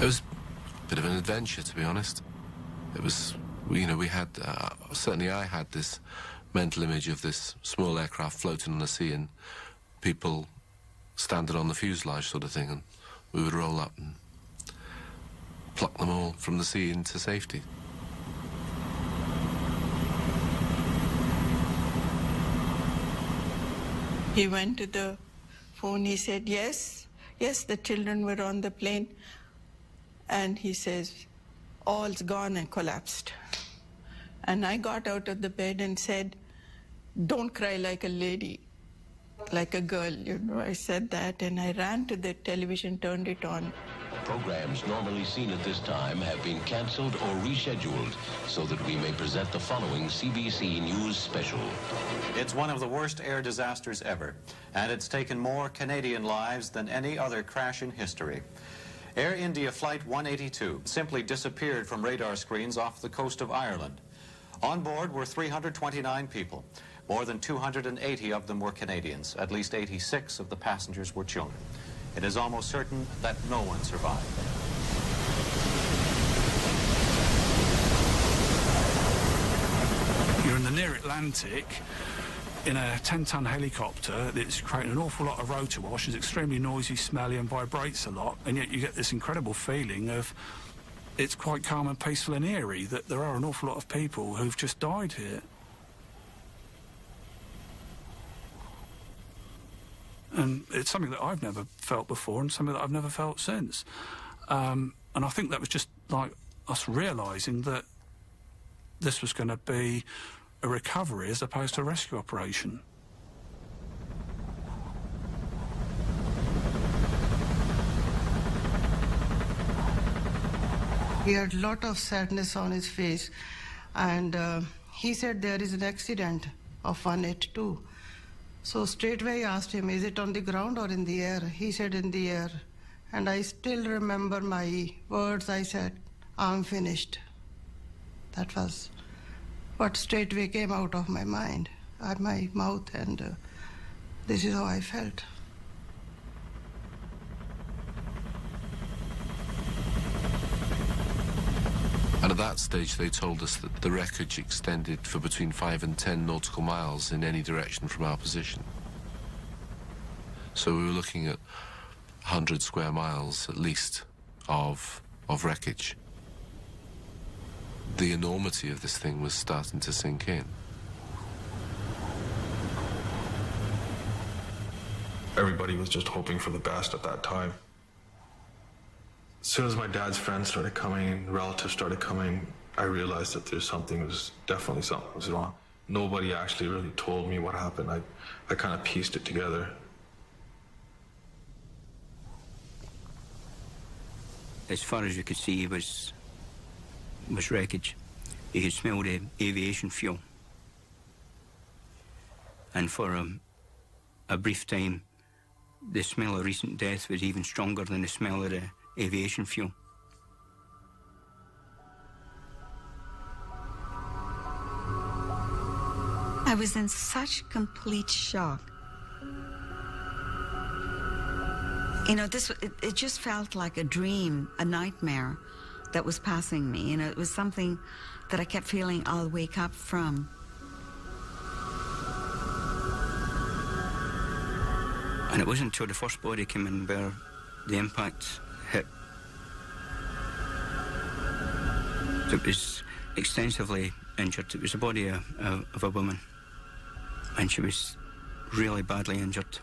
It was a bit of an adventure, to be honest. It was, we had, certainly I had this mental image of this small aircraft floating on the sea and people standing on the fuselage sort of thing, and we would roll up and pluck them all from the sea into safety. He went to the phone, he said, yes, the children were on the plane. And he says, all's gone, and collapsed. And I got out of the bed and said, "Don't cry like a lady, like a girl." I said that, and I ran to the television, turned it on. Programs normally seen at this time have been cancelled or rescheduled so that we may present the following CBC News special. It's one of the worst air disasters ever, and it's taken more Canadian lives than any other crash in history. Air India Flight 182 simply disappeared from radar screens off the coast of Ireland. On board were 329 people. More than 280 of them were Canadians. At least 86 of the passengers were children. It is almost certain that no one survived. You're in the near Atlantic in a 10-ton helicopter that's creating an awful lot of rotor wash, is extremely noisy, smelly and vibrates a lot, and yet you get this incredible feeling of it's quite calm and peaceful and eerie, that there are an awful lot of people who've just died here. And it's something that I've never felt before and something that I've never felt since. And I think that was just like us realising that this was going to be a recovery as opposed to a rescue operation. He had a lot of sadness on his face, and he said there is an accident of 182. So straightway I asked him, is it on the ground or in the air? He said in the air. And I still remember my words. I said, "I'm finished." That was what straightway came out of my mind, my mouth, and this is how I felt. And at that stage they told us that the wreckage extended for between 5 and 10 nautical miles in any direction from our position. So we were looking at 100 square miles at least of wreckage. The enormity of this thing was starting to sink in. Everybody was just hoping for the best at that time. As soon as my dad's friends started coming, relatives started coming, I realized that something was wrong. Nobody actually really told me what happened. I kind of pieced it together. As far as you could see was wreckage. You could smell the aviation fuel. And for a brief time, the smell of recent death was even stronger than the smell of the aviation fuel. I was in such complete shock. You know, it just felt like a dream, a nightmare that was passing me. You know, it was something that I kept feeling I'll wake up from. And it wasn't until the first body came in where the impact hit. It was extensively injured. It was the body of a woman, and she was really badly injured.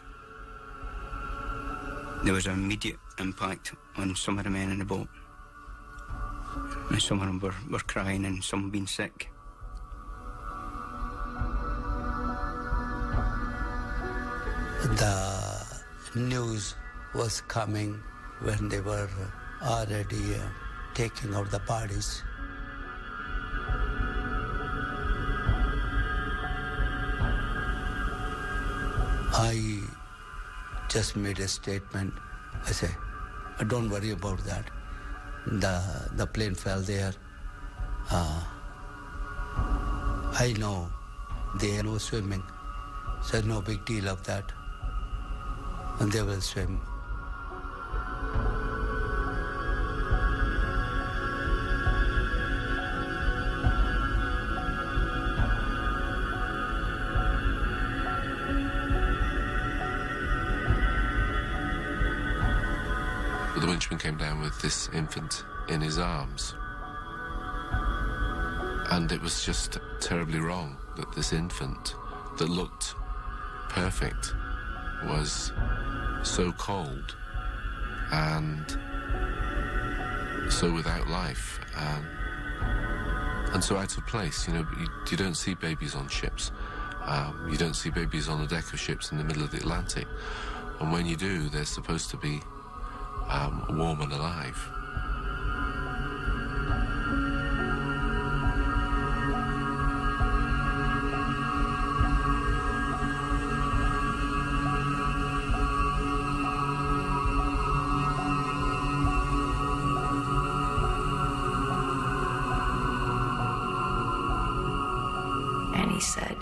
There was an immediate impact on some of the men in the boat. And some of them were crying and some being sick. The news was coming when they were already taking out the bodies. I just made a statement. I say, don't worry about that. The plane fell there. I know they know swimming, so no big deal of that. And they will swim. The winchman came down with this infant in his arms. And it was just terribly wrong that this infant that looked perfect was so cold and so without life and so out of place. You know, you don't see babies on ships. You don't see babies on the deck of ships in the middle of the Atlantic. And when you do, they're supposed to be warm and alive. And he said,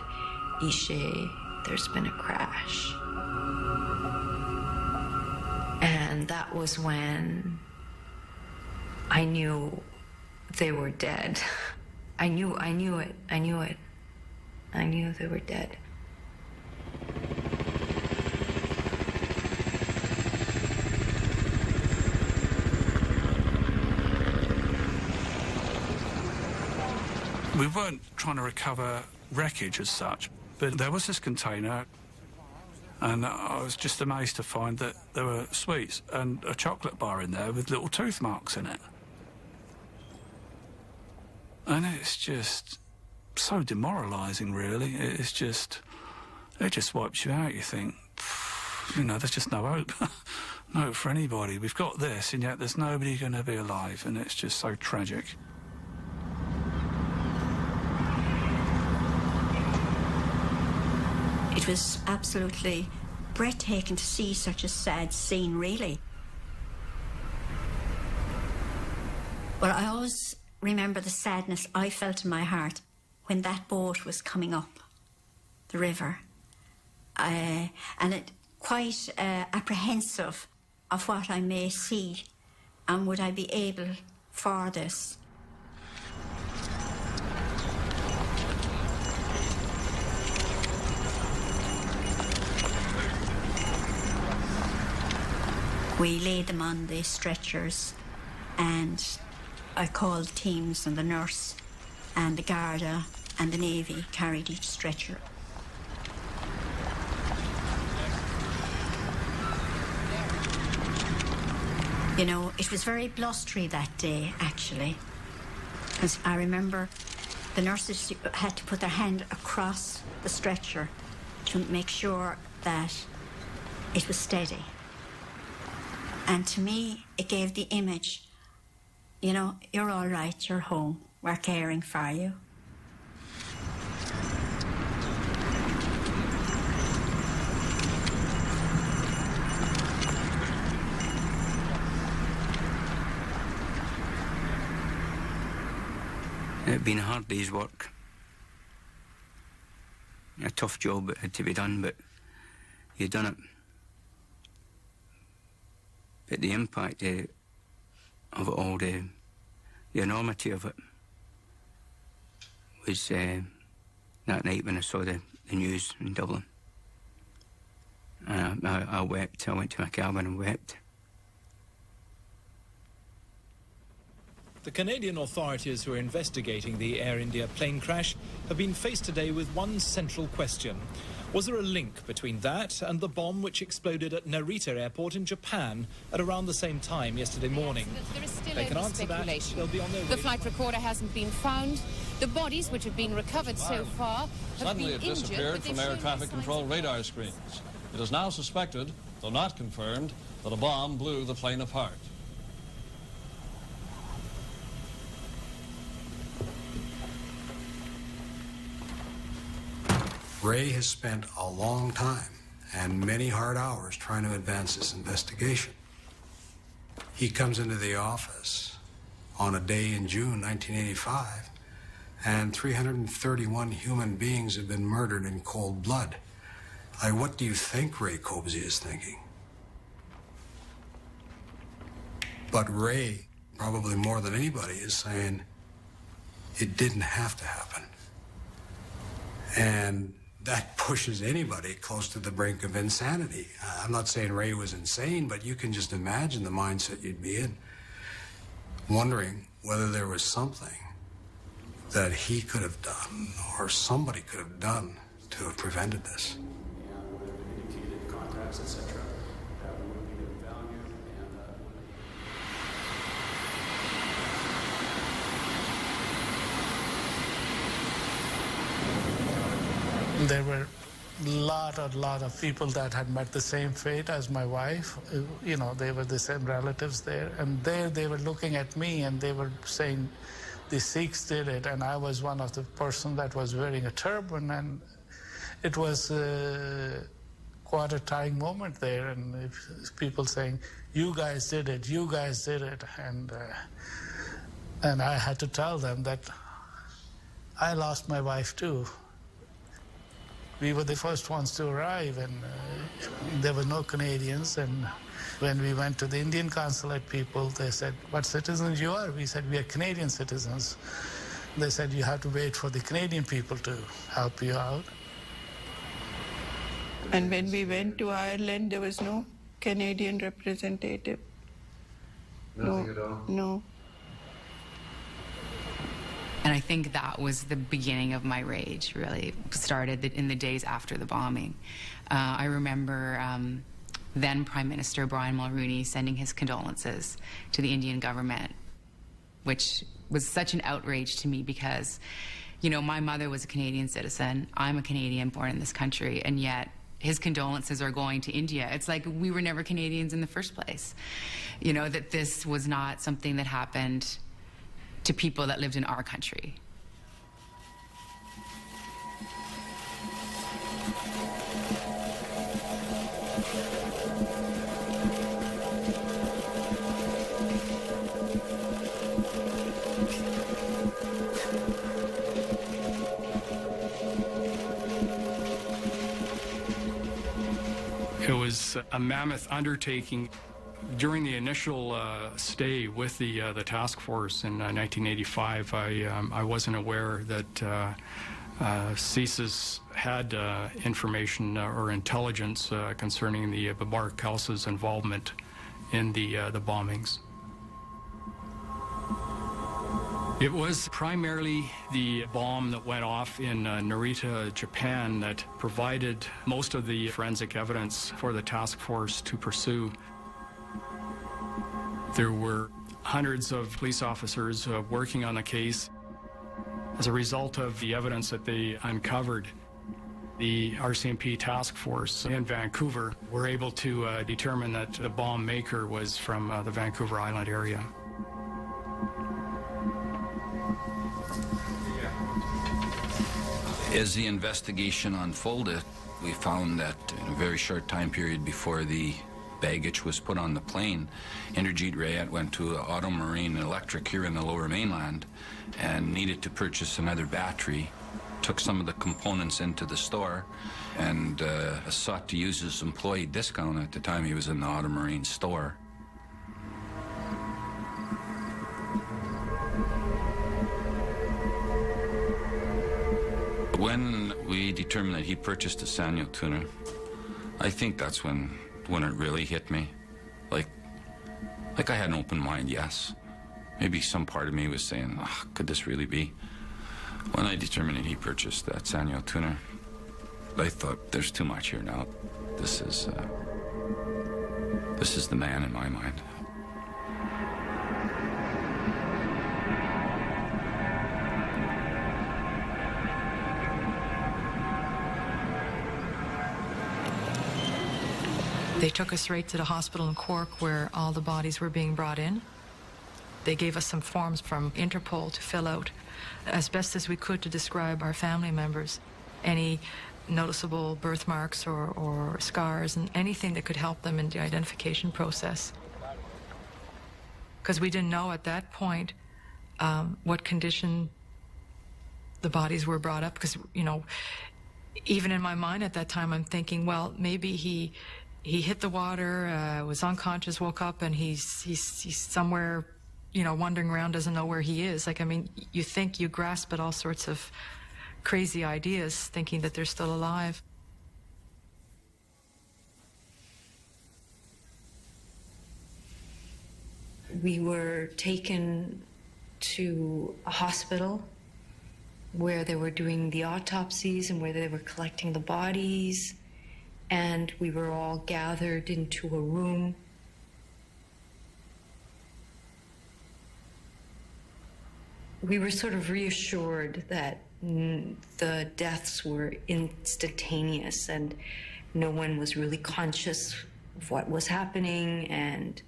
Ishe, there's been a crash. And that was when I knew they were dead. I knew it. I knew they were dead. We weren't trying to recover wreckage as such, but there was this container, and I was just amazed to find that there were sweets and a chocolate bar in there with little tooth marks in it. And it's just so demoralising, really. It just wipes you out. You think, you know, there's just no hope. No hope for anybody. We've got this, and yet there's nobody going to be alive, and it's just so tragic. It was absolutely breathtaking to see such a sad scene, really. But I always remember the sadness I felt in my heart when that boat was coming up the river. And it quite apprehensive of what I may see, and would I be able for this. We laid them on the stretchers, and I called teams, and the nurse and the Garda and the Navy carried each stretcher. You know, it was very blustery that day, actually, because I remember the nurses had to put their hand across the stretcher to make sure that it was steady. And to me, it gave the image, you know, you're all right, you're home, we're caring for you. It'd been a hard day's work. A tough job, it had to be done, but you'd done it. But the impact of it all, the enormity of it, was that night when I saw the news in Dublin. I wept. I went to my cabin and wept. The Canadian authorities who are investigating the Air India plane crash have been faced today with one central question. Was there a link between that and the bomb which exploded at Narita Airport in Japan at around the same time yesterday morning? There is still They can only answer that. speculation. They'll be on their The way. flight recorder hasn't been found. The bodies which have been recovered so far have Suddenly been it injured, disappeared but from they've air shown traffic no signs control of- radar screens. It is now suspected, though not confirmed, that a bomb blew the plane apart. Ray has spent a long time and many hard hours trying to advance this investigation. He comes into the office on a day in June 1985, and 331 human beings have been murdered in cold blood. Like, what do you think Ray Cobsey is thinking? But Ray, probably more than anybody, is saying it didn't have to happen. And that pushes anybody close to the brink of insanity. I'm not saying Ray was insane, but you can just imagine the mindset you'd be in, wondering whether there was something that he could have done or somebody could have done to have prevented this. There were a lot of people that had met the same fate as my wife. You know, they were the same relatives there. And there they were looking at me and they were saying, the Sikhs did it. And I was one of the person that was wearing a turban. And it was quite a trying moment there. And if people saying, you guys did it, you guys did it. And I had to tell them that I lost my wife too. We were the first ones to arrive, and there were no Canadians. And when we went to the Indian consulate people, they said, what citizens you are? We said, we are Canadian citizens. They said, you have to wait for the Canadian people to help you out. And when we went to Ireland, there was no Canadian representative. Nothing at all? No. And I think that was the beginning of my rage, really. Started in the days after the bombing. I remember then Prime Minister Brian Mulroney sending his condolences to the Indian government, which was such an outrage to me because, you know, my mother was a Canadian citizen. I'm a Canadian born in this country, and yet his condolences are going to India. It's like we were never Canadians in the first place. You know, that this was not something that happened to people that lived in our country. It was a mammoth undertaking. During the initial stay with the task force in 1985, I wasn't aware that CSIS had information or intelligence concerning the Babar Khalsa's involvement in the bombings. It was primarily the bomb that went off in Narita, Japan, that provided most of the forensic evidence for the task force to pursue. There were hundreds of police officers working on the case. As a result of the evidence that they uncovered, the RCMP task force in Vancouver were able to determine that the bomb maker was from the Vancouver Island area. As the investigation unfolded, we found that in a very short time period before the baggage was put on the plane, Inderjeet Rayat went to Auto Marine Electric here in the Lower Mainland and needed to purchase another battery, took some of the components into the store, and sought to use his employee discount at the time he was in the Auto Marine store. When we determined that he purchased a Sanyo tuner, I think that's when it really hit me. Like I had an open mind, yes. Maybe some part of me was saying, oh, could this really be? When I determined that he purchased that Sanyo tuner, I thought, there's too much here now. This is the man in my mind. They took us right to the hospital in Cork where all the bodies were being brought in. They gave us some forms from Interpol to fill out as best as we could to describe our family members, any noticeable birthmarks or scars and anything that could help them in the identification process. Because we didn't know at that point what condition the bodies were brought up. Because, you know, even in my mind at that time, I'm thinking, well, maybe he hit the water, was unconscious, woke up, and he's somewhere, you know, wandering around, doesn't know where he is. Like, I mean, you think, you grasp at all sorts of crazy ideas, thinking that they're still alive. We were taken to a hospital where they were doing the autopsies and where they were collecting the bodies, and we were all gathered into a room. We were sort of reassured that the deaths were instantaneous and no one was really conscious of what was happening, and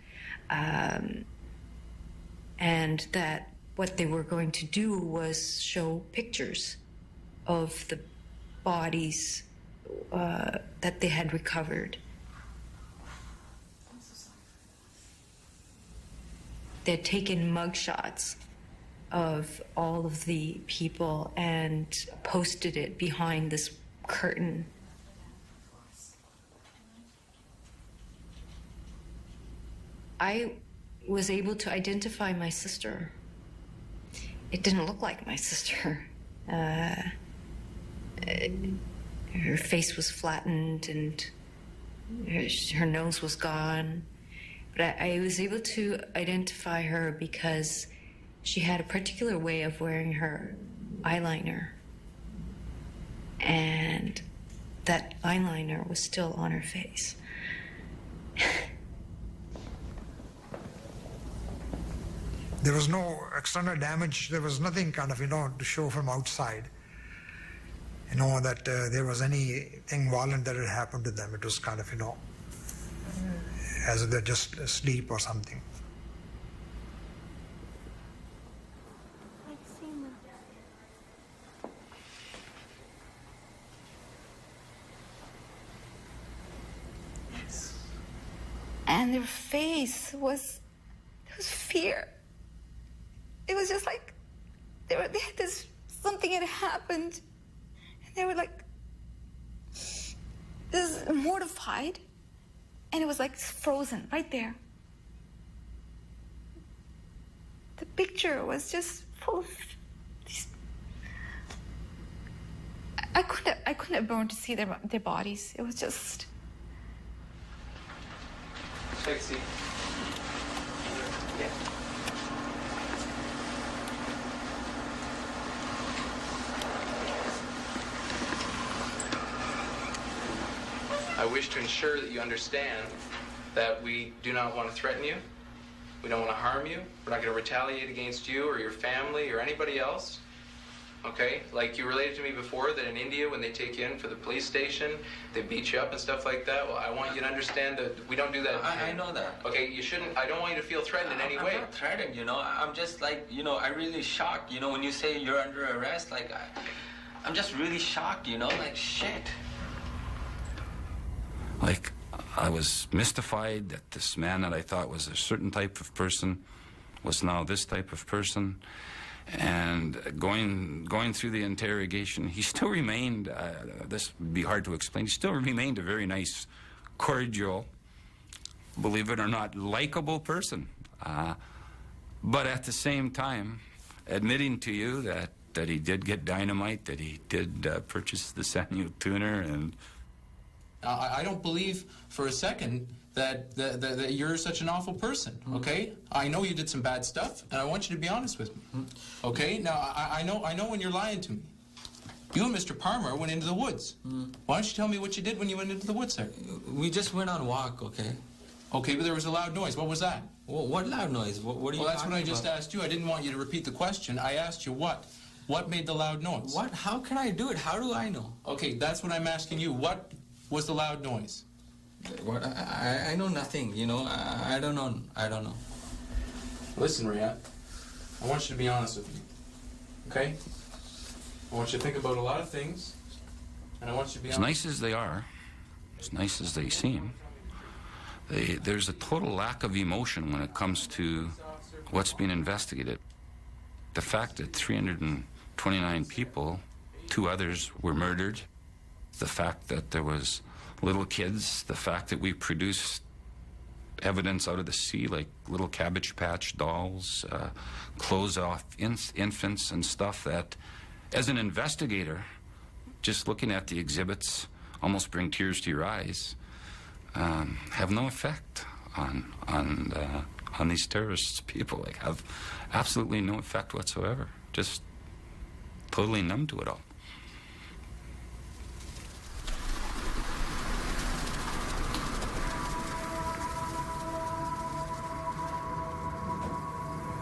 that what they were going to do was show pictures of the bodies that they had recovered. They had taken mugshots of all of the people and posted it behind this curtain. I was able to identify my sister. It didn't look like my sister. Her face was flattened and her nose was gone. But I was able to identify her because she had a particular way of wearing her eyeliner. And that eyeliner was still on her face. There was no external damage. There was nothing kind of, to show from outside, that there was anything violent that had happened to them. It was kind of, as if they're just asleep or something. And their face was fear. It was just like they had this, something had happened, and they were like this mortified, and it was like frozen right there. The picture was just full of these. I couldn't have borne to see their bodies. It was just. Take a seat. Yeah. I wish to ensure that you understand that we do not want to threaten you. We don't want to harm you. We're not going to retaliate against you or your family or anybody else. Okay? Like you related to me before that in India, when they take you in for the police station, they beat you up and stuff like that. Well, I want you to understand that we don't do that. I know that. Okay, you shouldn't. I don't want you to feel threatened in any way. I'm not threatened, I'm just like, I'm really shocked, when you say you're under arrest, like, I'm just really shocked, like, shit. Like, I was mystified that this man that I thought was a certain type of person was now this type of person. And going through the interrogation, he still remained, this would be hard to explain, he still remained a very nice, cordial, believe it or not, likable person. But at the same time, admitting to you that he did get dynamite, that he did purchase the Sanyo tuner, and... I don't believe for a second that you're such an awful person, okay? I know you did some bad stuff, and I want you to be honest with me, okay? Now, I know when you're lying to me. You and Mr. Palmer went into the woods. Why don't you tell me what you did when you went into the woods, sir? We just went on a walk, okay? Okay, but there was a loud noise. What was that? Well, what loud noise? What are you talking about? Well, that's what I just asked you. I didn't want you to repeat the question. I asked you what? What made the loud noise? What? How can I do it? How do I know? Okay, that's what I'm asking you. What was the loud noise? What? I know nothing, you know. I don't know. I don't know. Listen, Rayat, I want you to be honest with me, okay? I want you to think about a lot of things, and I want you to be honest. As nice as they are, as nice as they seem, there's a total lack of emotion when it comes to what's being investigated. The fact that 329 people, 2 others were murdered, the fact that there was little kids, the fact that we produced evidence out of the sea like little Cabbage Patch dolls, clothes off infants and stuff that, as an investigator, just looking at the exhibits almost bring tears to your eyes, have no effect on these terrorists, people. Like, have absolutely no effect whatsoever. Just totally numb to it all.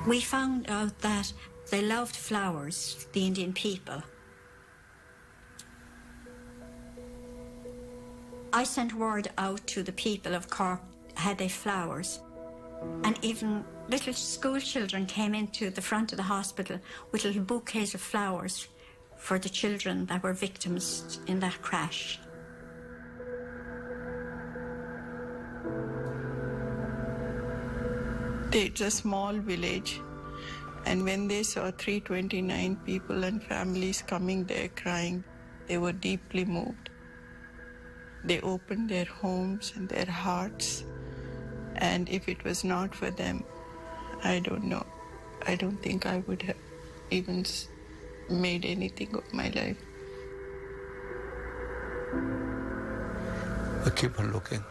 We found out that they loved flowers, the Indian people. I sent word out to the people of Cork, had they flowers. And even little school children came into the front of the hospital with little bouquets of flowers for the children that were victims in that crash. It's a small village, and when they saw 329 people and families coming there crying, they were deeply moved. They opened their homes and their hearts, and if it was not for them, I don't know. I don't think I would have even made anything of my life. I keep on looking.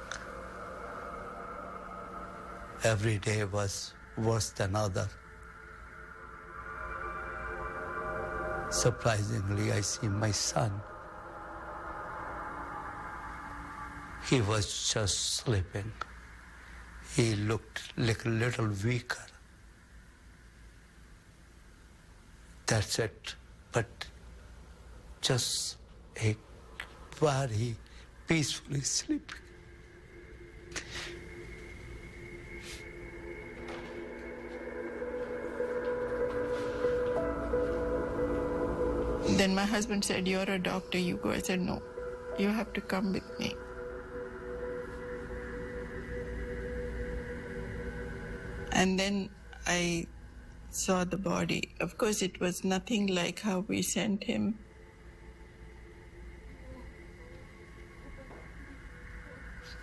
Every day was worse than other. Surprisingly, I see my son. He was just sleeping. He looked like a little weaker. That's it. But just a very peacefully sleeping. Then my husband said, "You're a doctor, you go." I said, "No, you have to come with me." And then I saw the body. Of course, it was nothing like how we sent him.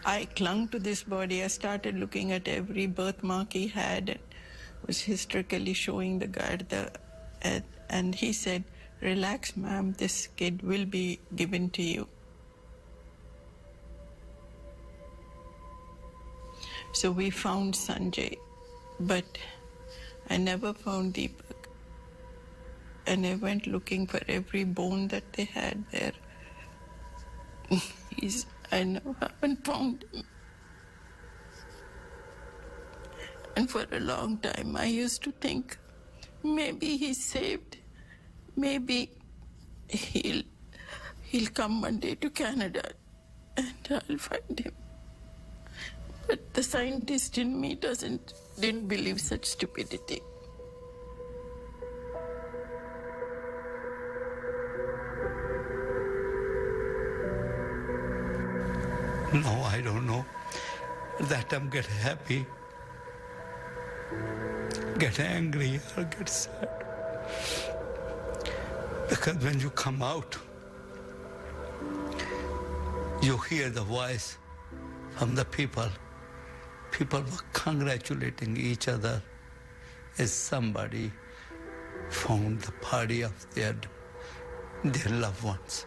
I clung to this body. I started looking at every birthmark he had and was hysterically showing the guard and he said, "Relax, ma'am, this kid will be given to you." So we found Sanjay, but I never found Deepak. And I went looking for every bone that they had there. I never haven't found him. And for a long time, I used to think, maybe he's saved. Maybe he'll come one day to Canada and I'll find him. But the scientist in me didn't believe such stupidity. No, I don't know. That time get happy, get angry, or get sad. Because when you come out, you hear the voice from the people. People were congratulating each other as somebody found the body of their loved ones.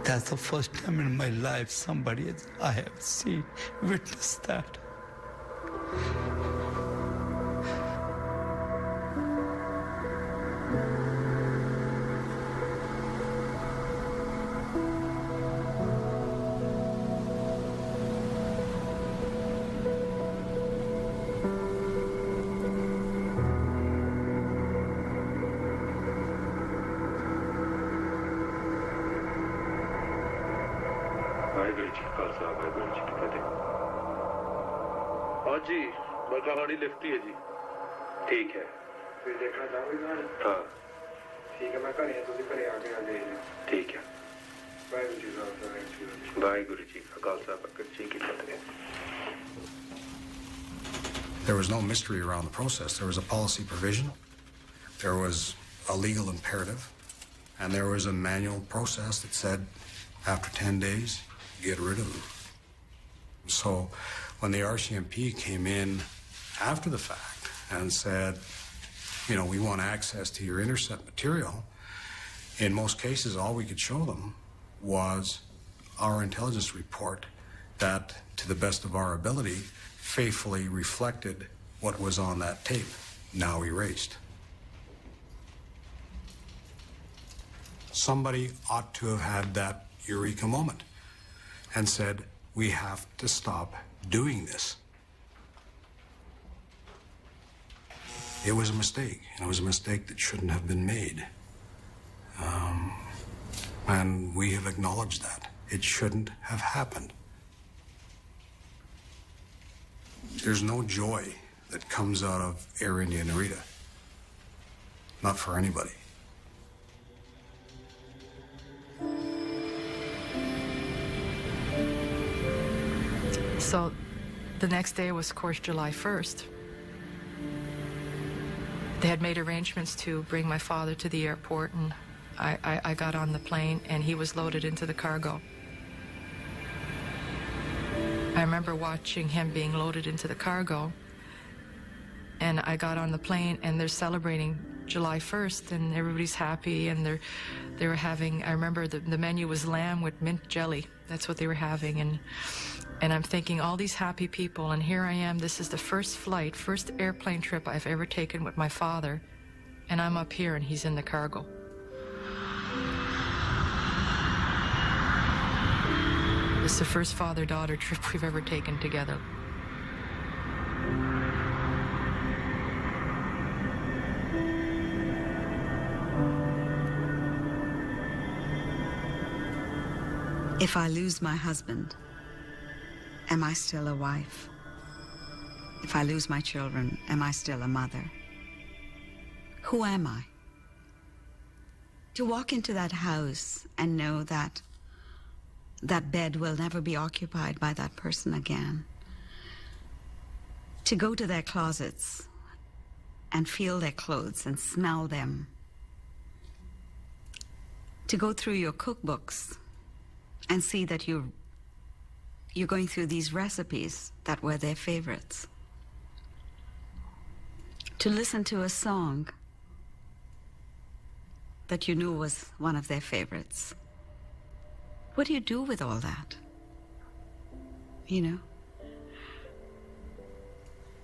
That's the first time in my life I have witnessed that. हाँ जी बलकावाड़ी लिफ्टी है जी ठीक है फिर देखना चाहोगे गाड़ी हाँ ठीक है मैं घर आके आ जाइए ठीक है वाहिगुरु जी का खालसा वाहिगुरु जी की फतेह. There was no mystery around the process. There was a policy provision, there was a legal imperative, and there was a manual process that said after 10 days, get rid of them. So when the RCMP came in after the fact and said, we want access to your intercept material, in most cases, all we could show them was our intelligence report that, to the best of our ability, faithfully reflected what was on that tape, now erased. Somebody ought to have had that eureka moment and said, we have to stop doing this. It was a mistake, and it was a mistake that shouldn't have been made. And we have acknowledged that. It shouldn't have happened. There's no joy that comes out of Air India Narita. Not for anybody. So the next day was, of course, July 1st. They had made arrangements to bring my father to the airport, and I got on the plane, and he was loaded into the cargo. I remember watching him being loaded into the cargo, and I got on the plane, and they're celebrating July 1st, and everybody's happy, and they were having, I remember the menu was lamb with mint jelly. That's what they were having, and I'm thinking, all these happy people, and here I am, this is the first airplane trip I've ever taken with my father, and I'm up here and he's in the cargo. It's the first father-daughter trip we've ever taken together. If I lose my husband, am I still a wife? If I lose my children, am I still a mother? Who am I? To walk into that house and know that that bed will never be occupied by that person again. To go to their closets and feel their clothes and smell them. To go through your cookbooks and see that you're going through these recipes that were their favorites. To listen to a song that you knew was one of their favorites. What do you do with all that?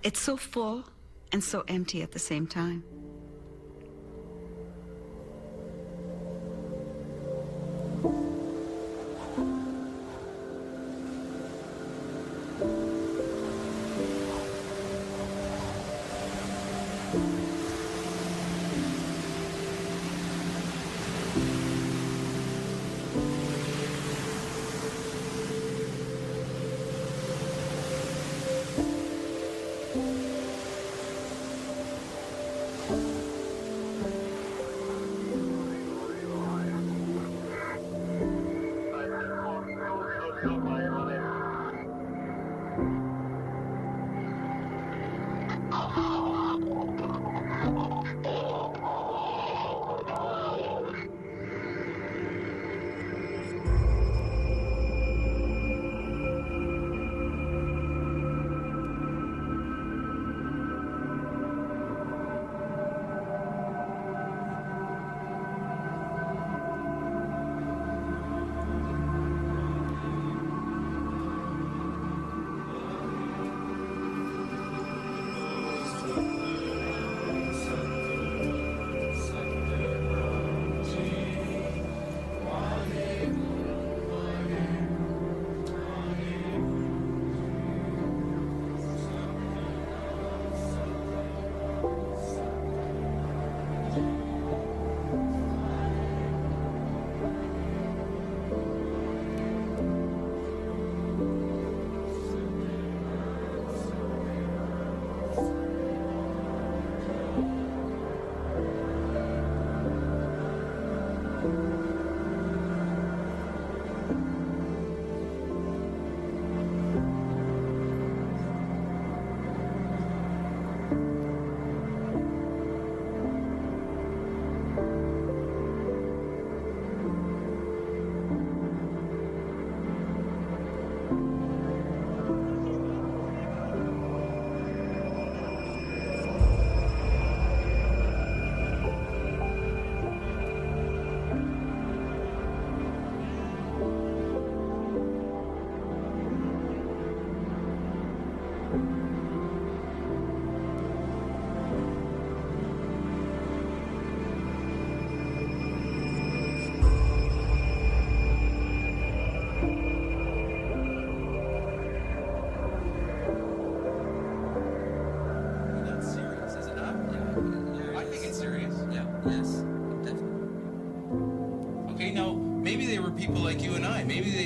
It's so full and so empty at the same time.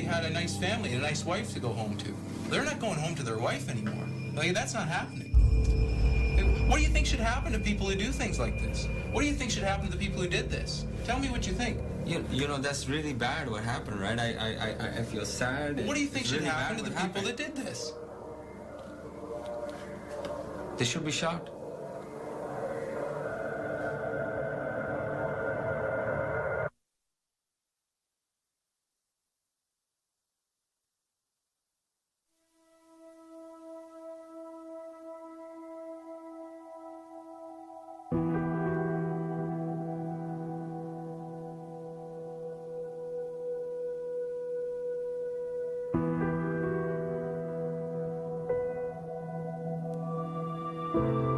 had a nice family, a nice wife to go home to. They're not going home to their wife anymore. Like, that's not happening. What do you think should happen to people who do things like this? What do you think should happen to the people who did this? Tell me what you think. You know, that's really bad what happened, right? I feel sad. What do you think It's should really happen bad to the what people happened. that did this? They should be shot. you.